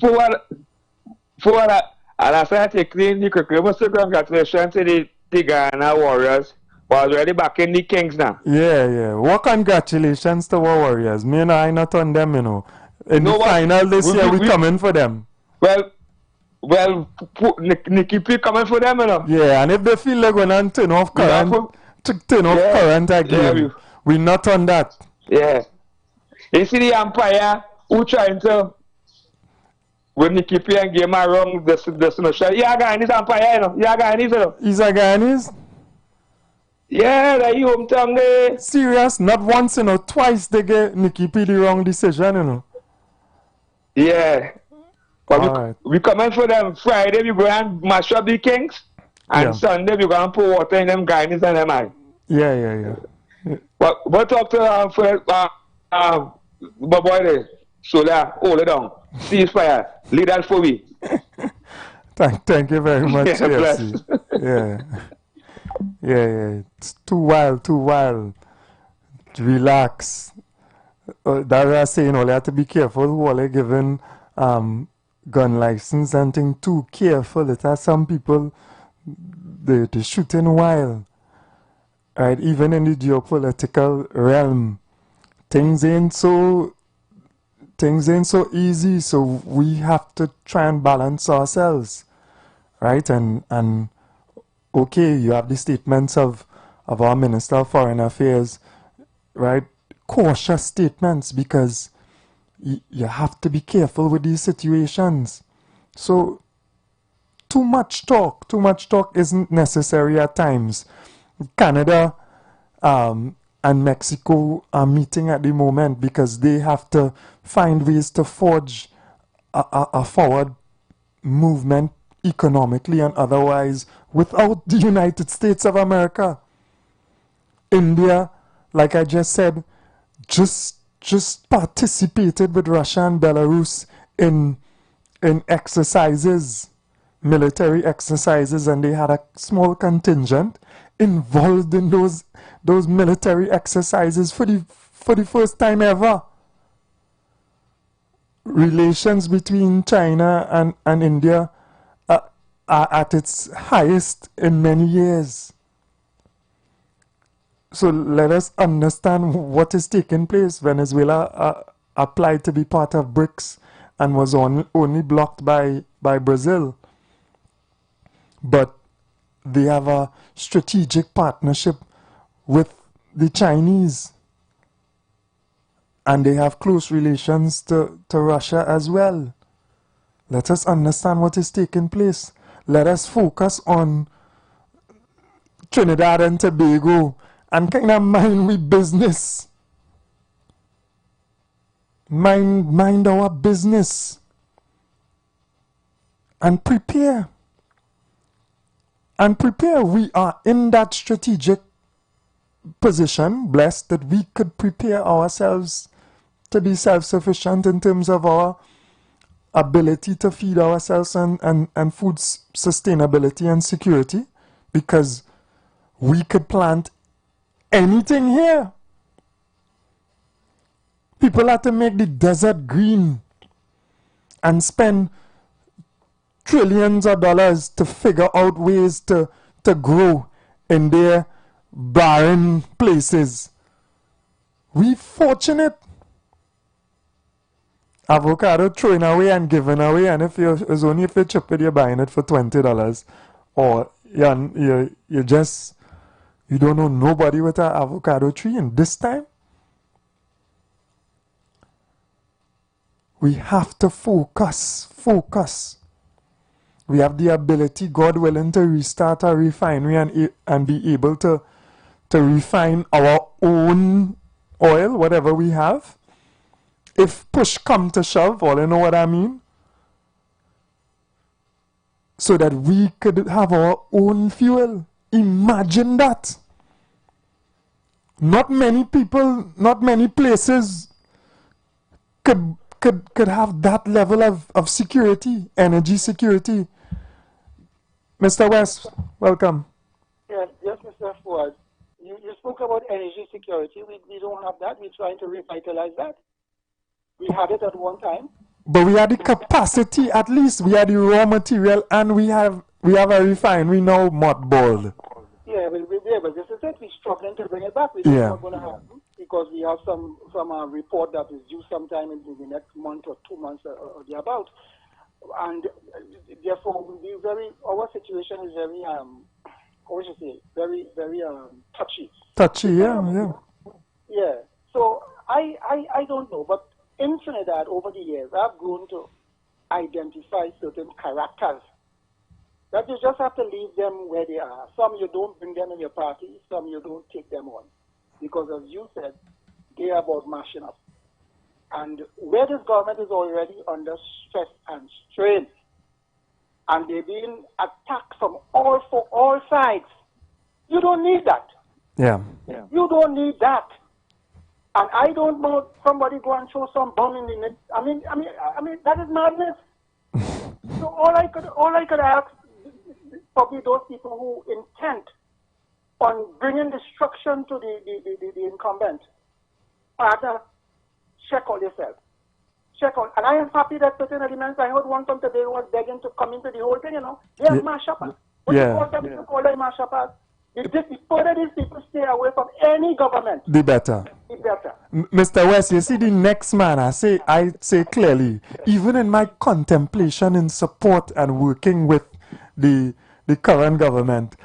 For what I said, I clean the congratulations to the Ghana Warriors. Was already back in the Kings now. Yeah. What congratulations to our Warriors. Me and I not on them, you know. In the final this year, we coming for them. Well, Nicky P coming for them, you know. Yeah, and if they feel like when I'm turn off current again, we not on that. Yeah. You see the umpire who trying to when Nicky P and game around the shot. Yeah, Guyanese umpire, you know. Yeah, Guyanese, you know. He's a Guyanese? Yeah, the hometown there. Serious? Not once, you know, twice they get Nicky P the wrong decision, you know. Yeah. But we coming for them Friday, we go and mash up the Kings. And Sunday, we go and pour water in them Guyanese and them eye. Yeah. But we'll talk to my boy there. So there, hold it down. Ceasefire. Lead that for me. Thank you very much, KFC. Yeah. It's too wild. Relax. That was saying, you have to be careful who are given gun license and thing too careful. It has some people they shooting wild. Right, even in the geopolitical realm. Things ain't so easy, so we have to try and balance ourselves. Right? And okay, you have the statements of our Minister of Foreign Affairs, right? Cautious statements because you have to be careful with these situations. So too much talk isn't necessary at times. Canada and Mexico are meeting at the moment because they have to find ways to forge a forward movement economically and otherwise without the United States of America. India, like I just said, just participated with Russia and Belarus in exercises, military exercises, and they had a small contingent involved in those military exercises for the first time ever. Relations between China and India are at its highest in many years. So let us understand what is taking place. Venezuela applied to be part of BRICS and was only blocked by Brazil. But they have a strategic partnership with the Chinese. And they have close relations to Russia as well. Let us understand what is taking place. Let us focus on Trinidad and Tobago and kind of mind we business. Mind our business. And prepare. We are in that strategic position, blessed that we could prepare ourselves to be self-sufficient in terms of our ability to feed ourselves and food sustainability and security, because we could plant anything here. People have to make the desert green and spend trillions of dollars to figure out ways to grow in their barren places. We fortunate. Avocado throwing away and giving away, and it's only if you chip it, you're buying it for $20, or you just, you don't know nobody with an avocado tree. And this time, we have to focus. We have the ability, God willing, to restart our refinery and be able to refine our own oil, whatever we have. If push come to shove, all you know what I mean? So that we could have our own fuel. Imagine that. Not many people, not many places could have that level of security, energy security. Mr. West, welcome. Yes, Mr. Ford. You spoke about energy security. We don't have that. We're trying to revitalize that. We had it at one time. But we had the capacity, at least we had the raw material, and we have a refinery now mothballed. Yeah, but this is it. We're struggling to bring it back. We don't know what's going to happen because we have some report that is due sometime in the next month or 2 months or thereabout. And therefore, our situation is very, what should I say, very touchy. Touchy, yeah. Yeah. So I don't know, but in Trinidad over the years, I've grown to identify certain characters that you just have to leave them where they are. Some you don't bring them in your party, some you don't take them on. Because as you said, they are about mashing up. And where this government is already under stress and strain, and they're being attacked from all sides, you don't need that. Yeah. You don't need that. And I don't know somebody go and throw some bomb in the net. I mean that is madness. So all I could ask probably those people who intend on bringing destruction to the incumbent, partner, check on yourself. And I am happy that certain elements, I heard one from today was begging to come into the whole thing, They are mash up. What you call them, you call them mash up. The further these people stay away from any government, the better. Mr. West, you see the next man, I say clearly, even in my contemplation in support and working with the current government,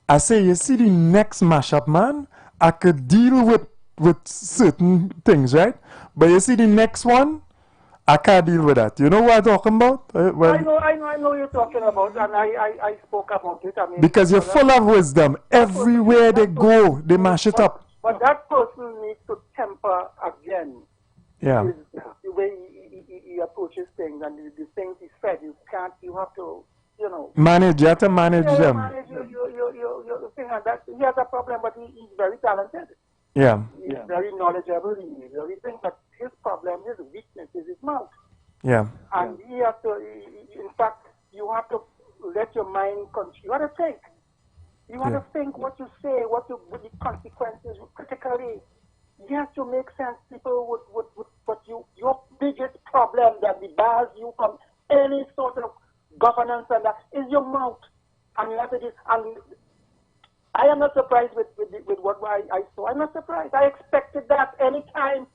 I say, you see the next mashup man, I could deal with certain things, right? But you see the next one, I can't deal with that. You know what I'm talking about? I know you're talking about, and I spoke about it. Because you're full of wisdom. Everywhere they go, they mash it up. But that person needs to temper again. Yeah. The way he approaches things and the things he said, you have to, manage. You have to manage them. Manage your thing, and that he has a problem, but he's very talented. Yeah. He's very knowledgeable. He's everything, but his problem, his weakness is his mouth. Yeah. And he has to, in fact, you have to let your mind, you have to think. You have to think what you say, what the consequences critically. You have to make sense. People but your biggest problem that bars you from any sort of governance and that is your mouth. And you have to and I am not surprised with what I saw. I'm not surprised. I expected that any time.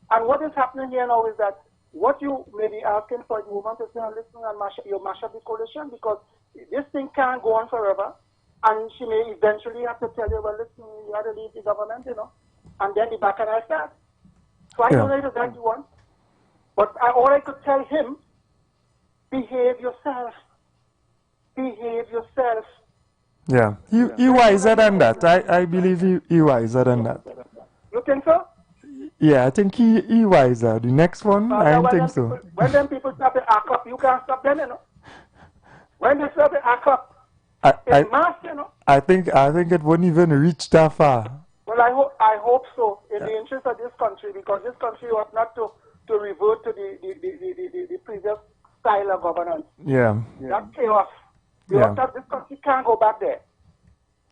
And what is happening here now is that what you may be asking for the movement is to listen and mash up the coalition, because this thing can't go on forever. And she may eventually have to tell you, well, listen, you have to leave the government, and then the back and I start. So I don't know if that you want. But all I could tell him, behave yourself. Behave yourself. Yeah, he wiser than that. I believe he wiser than that. You think so? Yeah, I think he wiser. The next one, I don't think so. When them people start to act up, you can't stop them, When they start to act up, it's mass, I think it wouldn't even reach that far. Well, I hope so, in the interest of this country, because this country ought not to revert to the previous style of governance. Yeah. That chaos. This country can't go back there.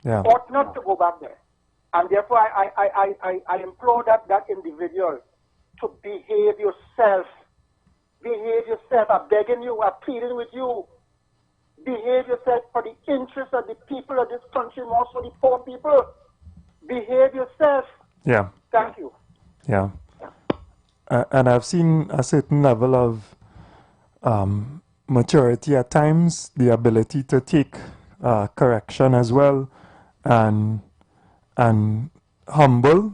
Yeah. Ought not to go back there. And therefore, I implore that individual to behave yourself. Behave yourself. I'm begging you. I'm pleading with you. Behave yourself for the interest of the people of this country, more for the poor people. Behave yourself. Yeah. Thank you. Yeah. And I've seen a certain level of maturity at times, the ability to take correction as well, and humble,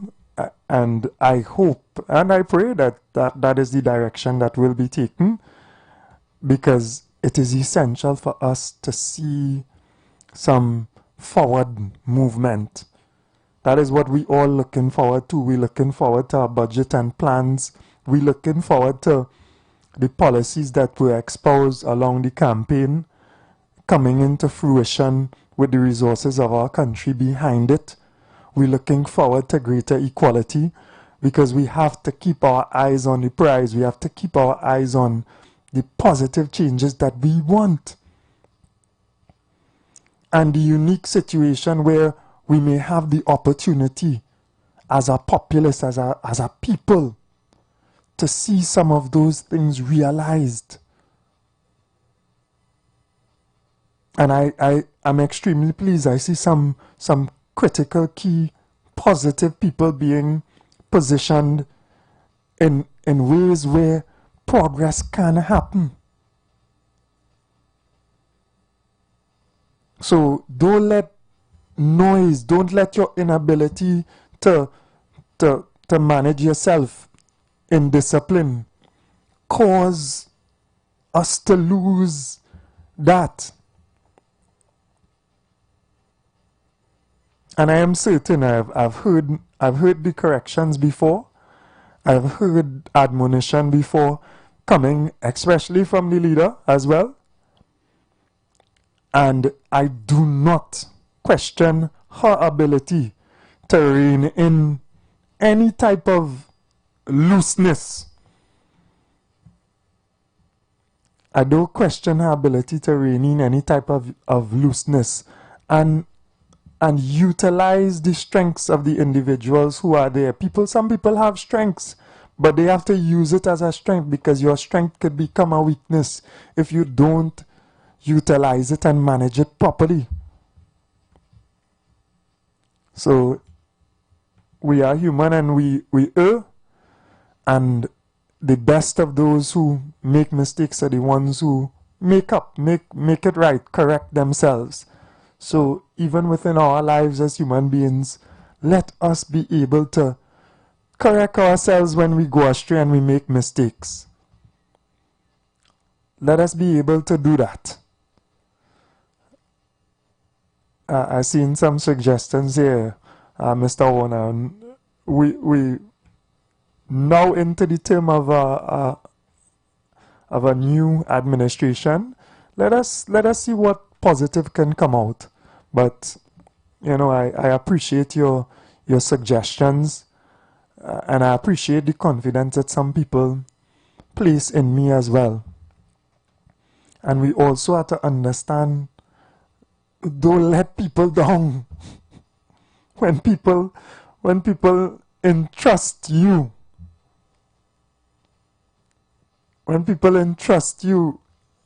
and I hope and I pray that is the direction that will be taken, because it is essential for us to see some forward movement. That is what we all looking forward to. We're looking forward to our budget and plans. We're looking forward to the policies that were exposed along the campaign coming into fruition with the resources of our country behind it. We're looking forward to greater equality, because we have to keep our eyes on the prize. We have to keep our eyes on the positive changes that we want. And the unique situation where we may have the opportunity as a populace, as a people, to see some of those things realized. And I'm extremely pleased. I see some critical, key, positive people being positioned in ways where progress can happen. So don't let noise, don't let your inability to manage yourself in discipline cause us to lose that. And I am certain I've heard the corrections before. I've heard admonition before coming, especially from the leader as well. And I do not question her ability to rein in any type of looseness. I don't question her ability to rein in any type of looseness and utilize the strengths of the individuals who are there. Some people have strengths, but they have to use it as a strength, because your strength could become a weakness if you don't utilize it and manage it properly. So we are human and we err, and the best of those who make mistakes are the ones who make it right, correct themselves. So even within our lives as human beings, let us be able to correct ourselves when we go astray and we make mistakes. Let us be able to do that. I've seen some suggestions here, Mr. Warner. We now into the term of a new administration. Let us see what positive can come out. But I appreciate your suggestions, and I appreciate the confidence that some people place in me as well. And we also have to understand, don't let people down. When people entrust you,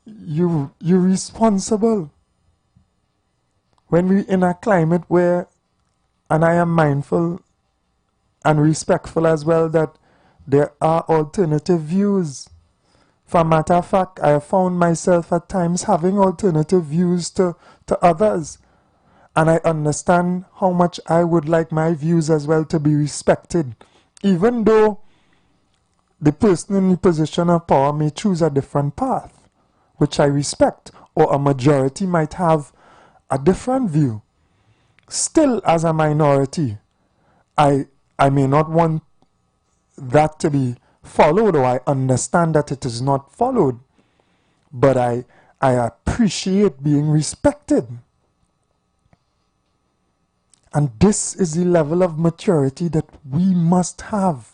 you're responsible. When we're in a climate where, and I am mindful and respectful as well, that there are alternative views. For a matter of fact, I have found myself at times having alternative views to others. And I understand how much I would like my views as well to be respected. Even though the person in the position of power may choose a different path, which I respect, or a majority might have a different view. Still, as a minority, I may not want that to be followed, or I understand that it is not followed, but I appreciate being respected. And this is the level of maturity that we must have.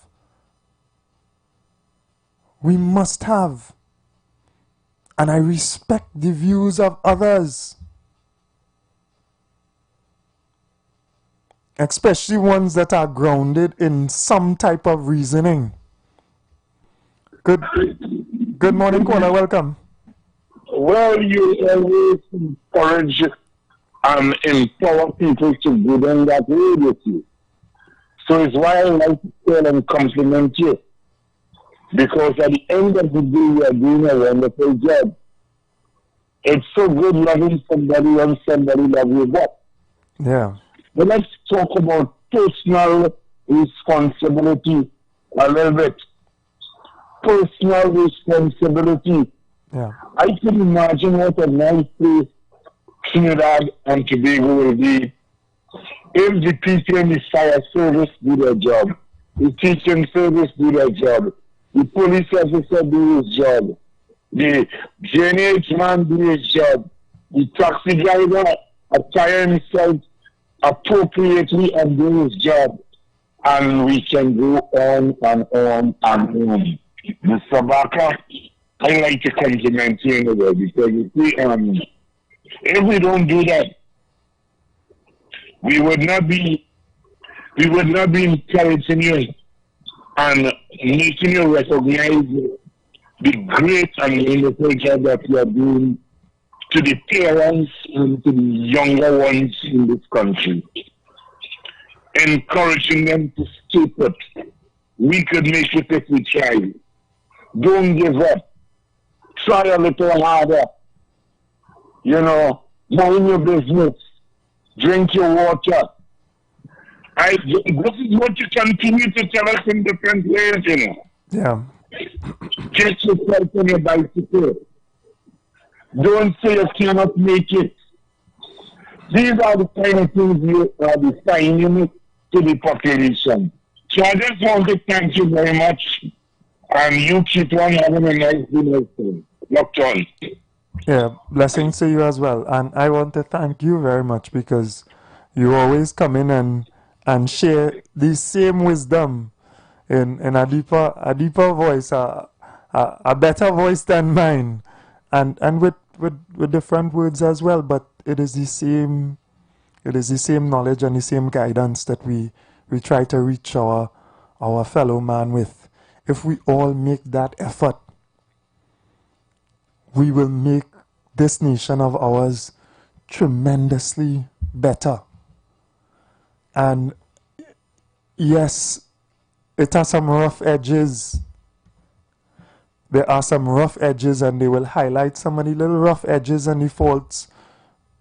We must have. And I respect the views of others, especially ones that are grounded in some type of reasoning. Good morning, caller. Welcome. Well, you always encourage and empower people to go down that road with you. So it's why I like to tell and compliment you. Because at the end of the day, you are doing a wonderful job. It's so good loving somebody when somebody loves you back. Yeah. But let's talk about personal responsibility a little bit. Personal responsibility. Yeah. I can imagine what a nice place Trinidad and Tobago will be if the people in the fire service do their job, the teaching service do their job, the police officer do his job, the GNH man do his job, the taxi driver attire himself appropriately and do his job, and we can go on and on and on. Mr. Barker, I like to compliment you in a way because you see, if we don't do that, we would not be encouraging you and making you recognize the great and wonderful job that you are doing to the parents and to the younger ones in this country. Encouraging them to stay put. We could make it if we try. Don't give up. Try a little harder. You know, mind your business. Drink your water. This is what you continue to tell us in different ways, you know. Yeah. Get yourself on your bicycle. Don't say you cannot make it. These are the kind of things you are defining to the population. So I just want to thank you very much. And you keep on having a nice day. Locked on. Yeah, blessings to you as well. And I want to thank you very much because you always come in and share the same wisdom in a deeper voice, a better voice than mine, and with different words as well. But it is the same knowledge and the same guidance that we try to reach our fellow man with. If we all make that effort, we will make this nation of ours tremendously better. And yes, it has some rough edges. There are some rough edges, and they will highlight some of the little rough edges and the faults.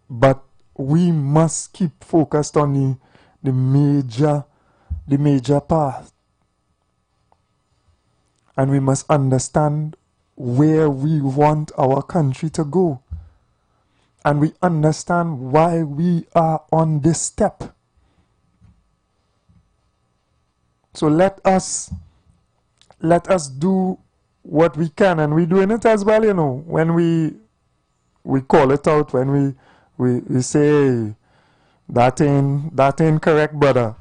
But we must keep focused on the major path. And we must understand where we want our country to go. And we understand why we are on this step. So let us do what we can, and we're doing it as well, you know. When we call it out, when we say, hey, that ain't correct, brother.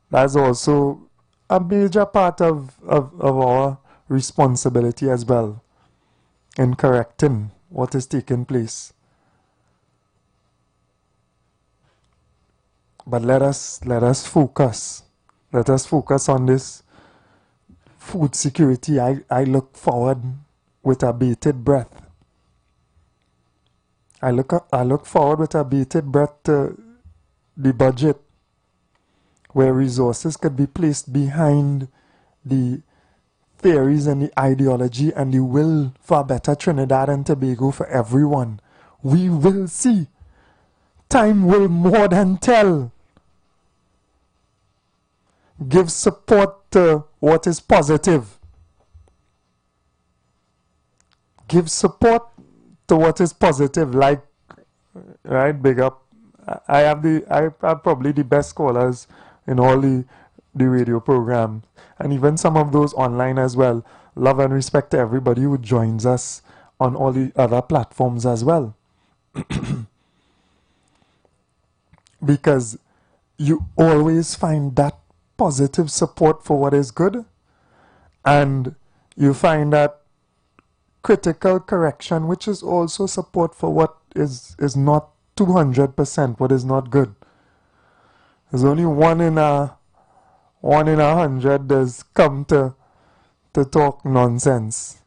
That's also a major part of our responsibility as well in correcting what is taking place. But let us focus. Let us focus on this food security. I look forward with a bated breath. I look forward with a bated breath to the budget, where resources could be placed behind the theories and the ideology and the will for a better Trinidad and Tobago for everyone. We will see. Time will more than tell. Give support to what is positive. Give support to what is positive. Like, right, big up. I have probably the best scholars in all the radio programs, and even some of those online as well. Love and respect to everybody who joins us on all the other platforms as well. Because you always find that positive support for what is good, and you find that critical correction, which is also support for what is not 200%, what is not good. There's only one in a 100 that's come to talk nonsense.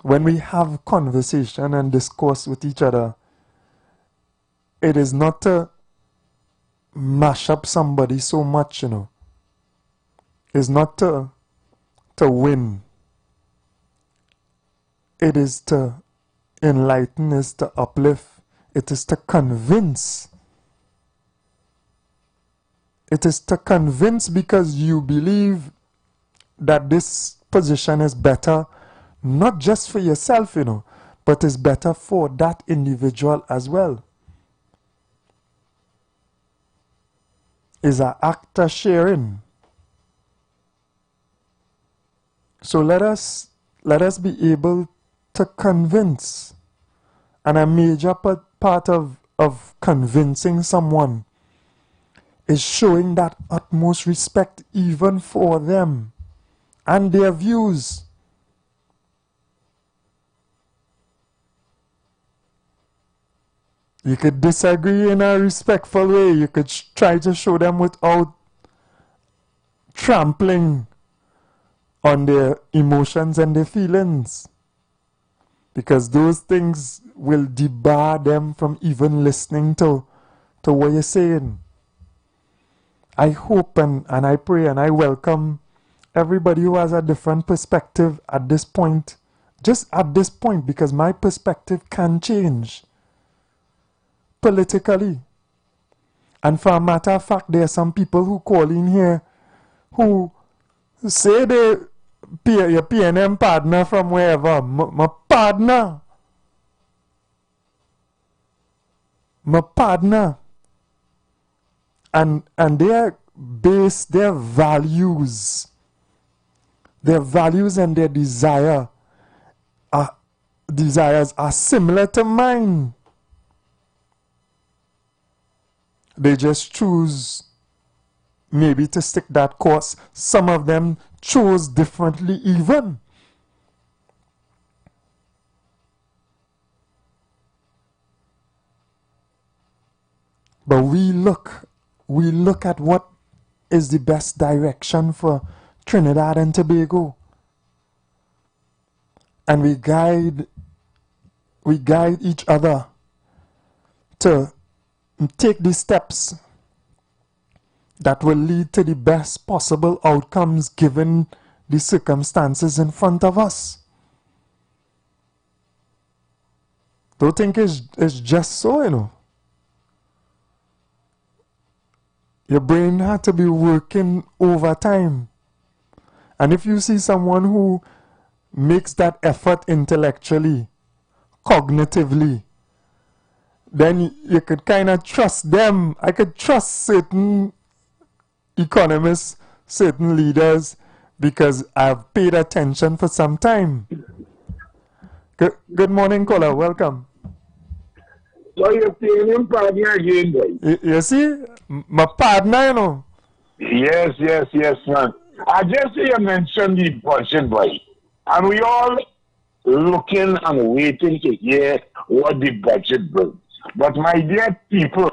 When we have conversation and discourse with each other, it is not to mash up somebody so much, you know. It's not to win. It is to enlighten, is to uplift, it is to convince. It is to convince because you believe that this position is better, not just for yourself, but is better for that individual as well. Is an act of sharing. So let us be able to convince. And a major part of convincing someone is showing that utmost respect even for them and their views. You could disagree in a respectful way. You could try to show them without trampling on their emotions and their feelings. Because those things will debar them from even listening to what you're saying. I hope and I pray and I welcome everybody who has a different perspective at this point. Just at this point, because my perspective can change politically. And for a matter of fact, there are some people who call in here who say they your PNM partner from wherever. My partner. And their base, their values and their desires are similar to mine. They just choose maybe to stick that course. Some of them chose differently even. But we look at what is the best direction for Trinidad and Tobago. And we guide each other to take the steps that will lead to the best possible outcomes given the circumstances in front of us. Don't think it's just so, Your brain had to be working overtime. And if you see someone who makes that effort intellectually, cognitively, then you could kind of trust them. I could trust certain economists, certain leaders, because I've paid attention for some time. Good morning, caller. Welcome. So you're saying him partner again, boy? You see? My partner, Yes, man. I just see you mention the budget, boy. And we all looking and waiting to hear what the budget brings. But my dear people,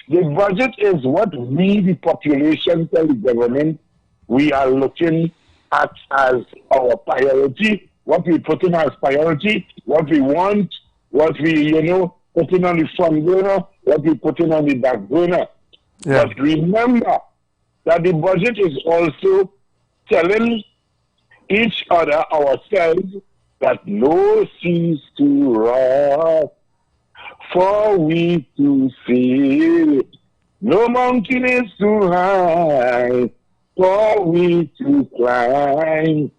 the budget is what we, the population, tell the government we are looking at as our priority, what we put in as priority, what we want, what we, putting on the front burner, what we putting on the back burner. Yeah. But remember that the budget is also telling each other, ourselves, that no seas to rise, for we to sail. No mountain is too high, for we to climb.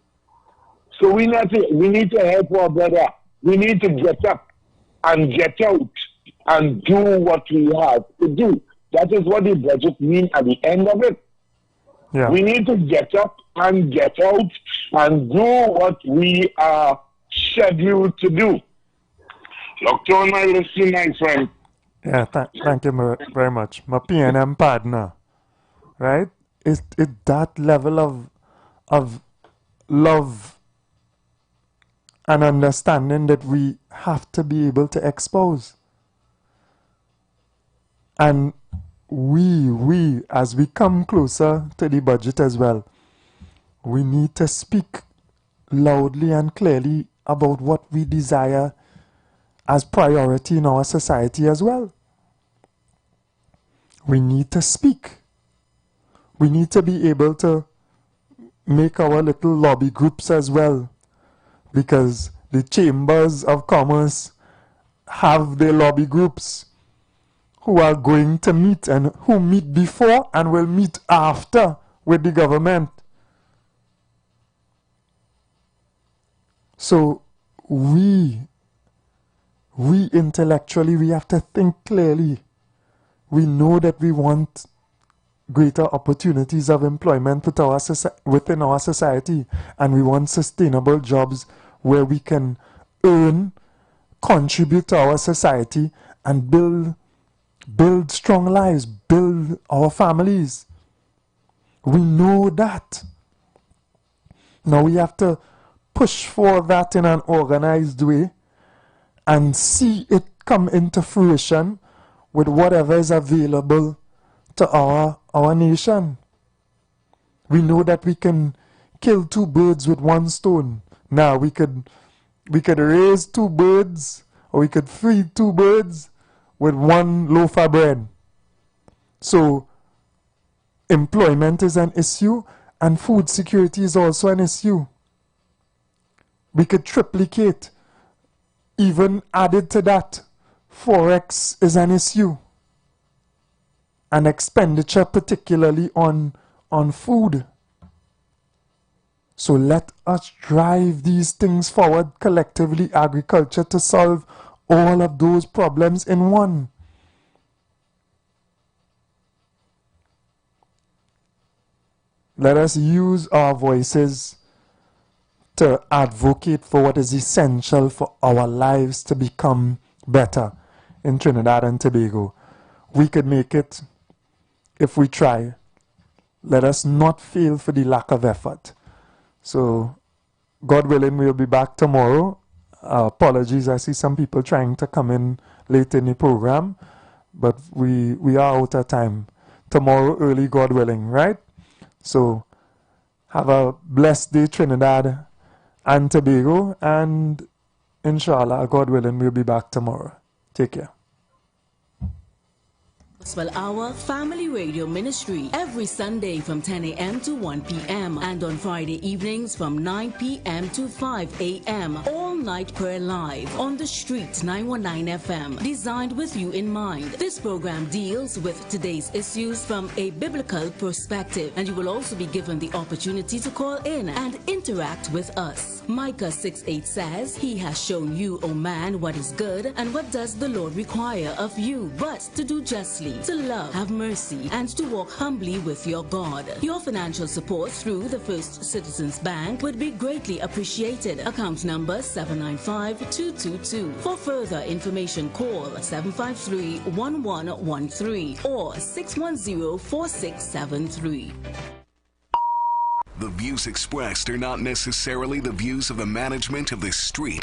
So we need to help our brother. We need to get up and get out and do what we have to do. That is what the budget means at the end of it. Yeah. We need to get up and get out and do what we are scheduled to do. Look to my listening, my friend. Yeah, thank you very much. My PNM partner, right? It's that level of love and understanding that we have to be able to expose. And we, as we come closer to the budget as well, we need to speak loudly and clearly about what we desire as priority in our society as well. We need to speak. We need to be able to make our little lobby groups as well, because the chambers of commerce have their lobby groups who are going to meet and who meet before and will meet after with the government. So we intellectually, we have to think clearly. We know that we want greater opportunities of employment within our society, and we want sustainable jobs where we can earn, contribute to our society, and build strong lives, build our families. We know that. Now we have to push for that in an organized way and see it come into fruition with whatever is available to our nation. We know that we can kill two birds with one stone. Now we could raise two birds, or we could feed two birds with one loaf of bread. So employment is an issue, and food security is also an issue. We could triplicate. Even added to that, Forex is an issue. And expenditure, particularly on food. So let us drive these things forward collectively, agriculture, to solve all of those problems in one. Let us use our voices to advocate for what is essential for our lives to become better in Trinidad and Tobago. We could make it if we try. Let us not fail for the lack of effort. So, God willing, we'll be back tomorrow. Apologies, I see some people trying to come in late in the program, but we are out of time. Tomorrow early, God willing, right? So, have a blessed day, Trinidad and Tobago, and inshallah, God willing, we'll be back tomorrow. Take care. Gospel Hour Family Radio Ministry every Sunday from 10 a.m. to 1 p.m. and on Friday evenings from 9 p.m. to 5 a.m. All night prayer live on the street 919 FM. Designed with you in mind. This program deals with today's issues from a biblical perspective, and you will also be given the opportunity to call in and interact with us. Micah 6:8 says, "He has shown you, O man, what is good, and what does the Lord require of you, but to do justly, to love, have mercy, and to walk humbly with your God." Your financial support through the First Citizens Bank would be greatly appreciated. Account number 795-222. For further information, call 753-1113 or 610-4673. The views expressed are not necessarily the views of the management of The Street.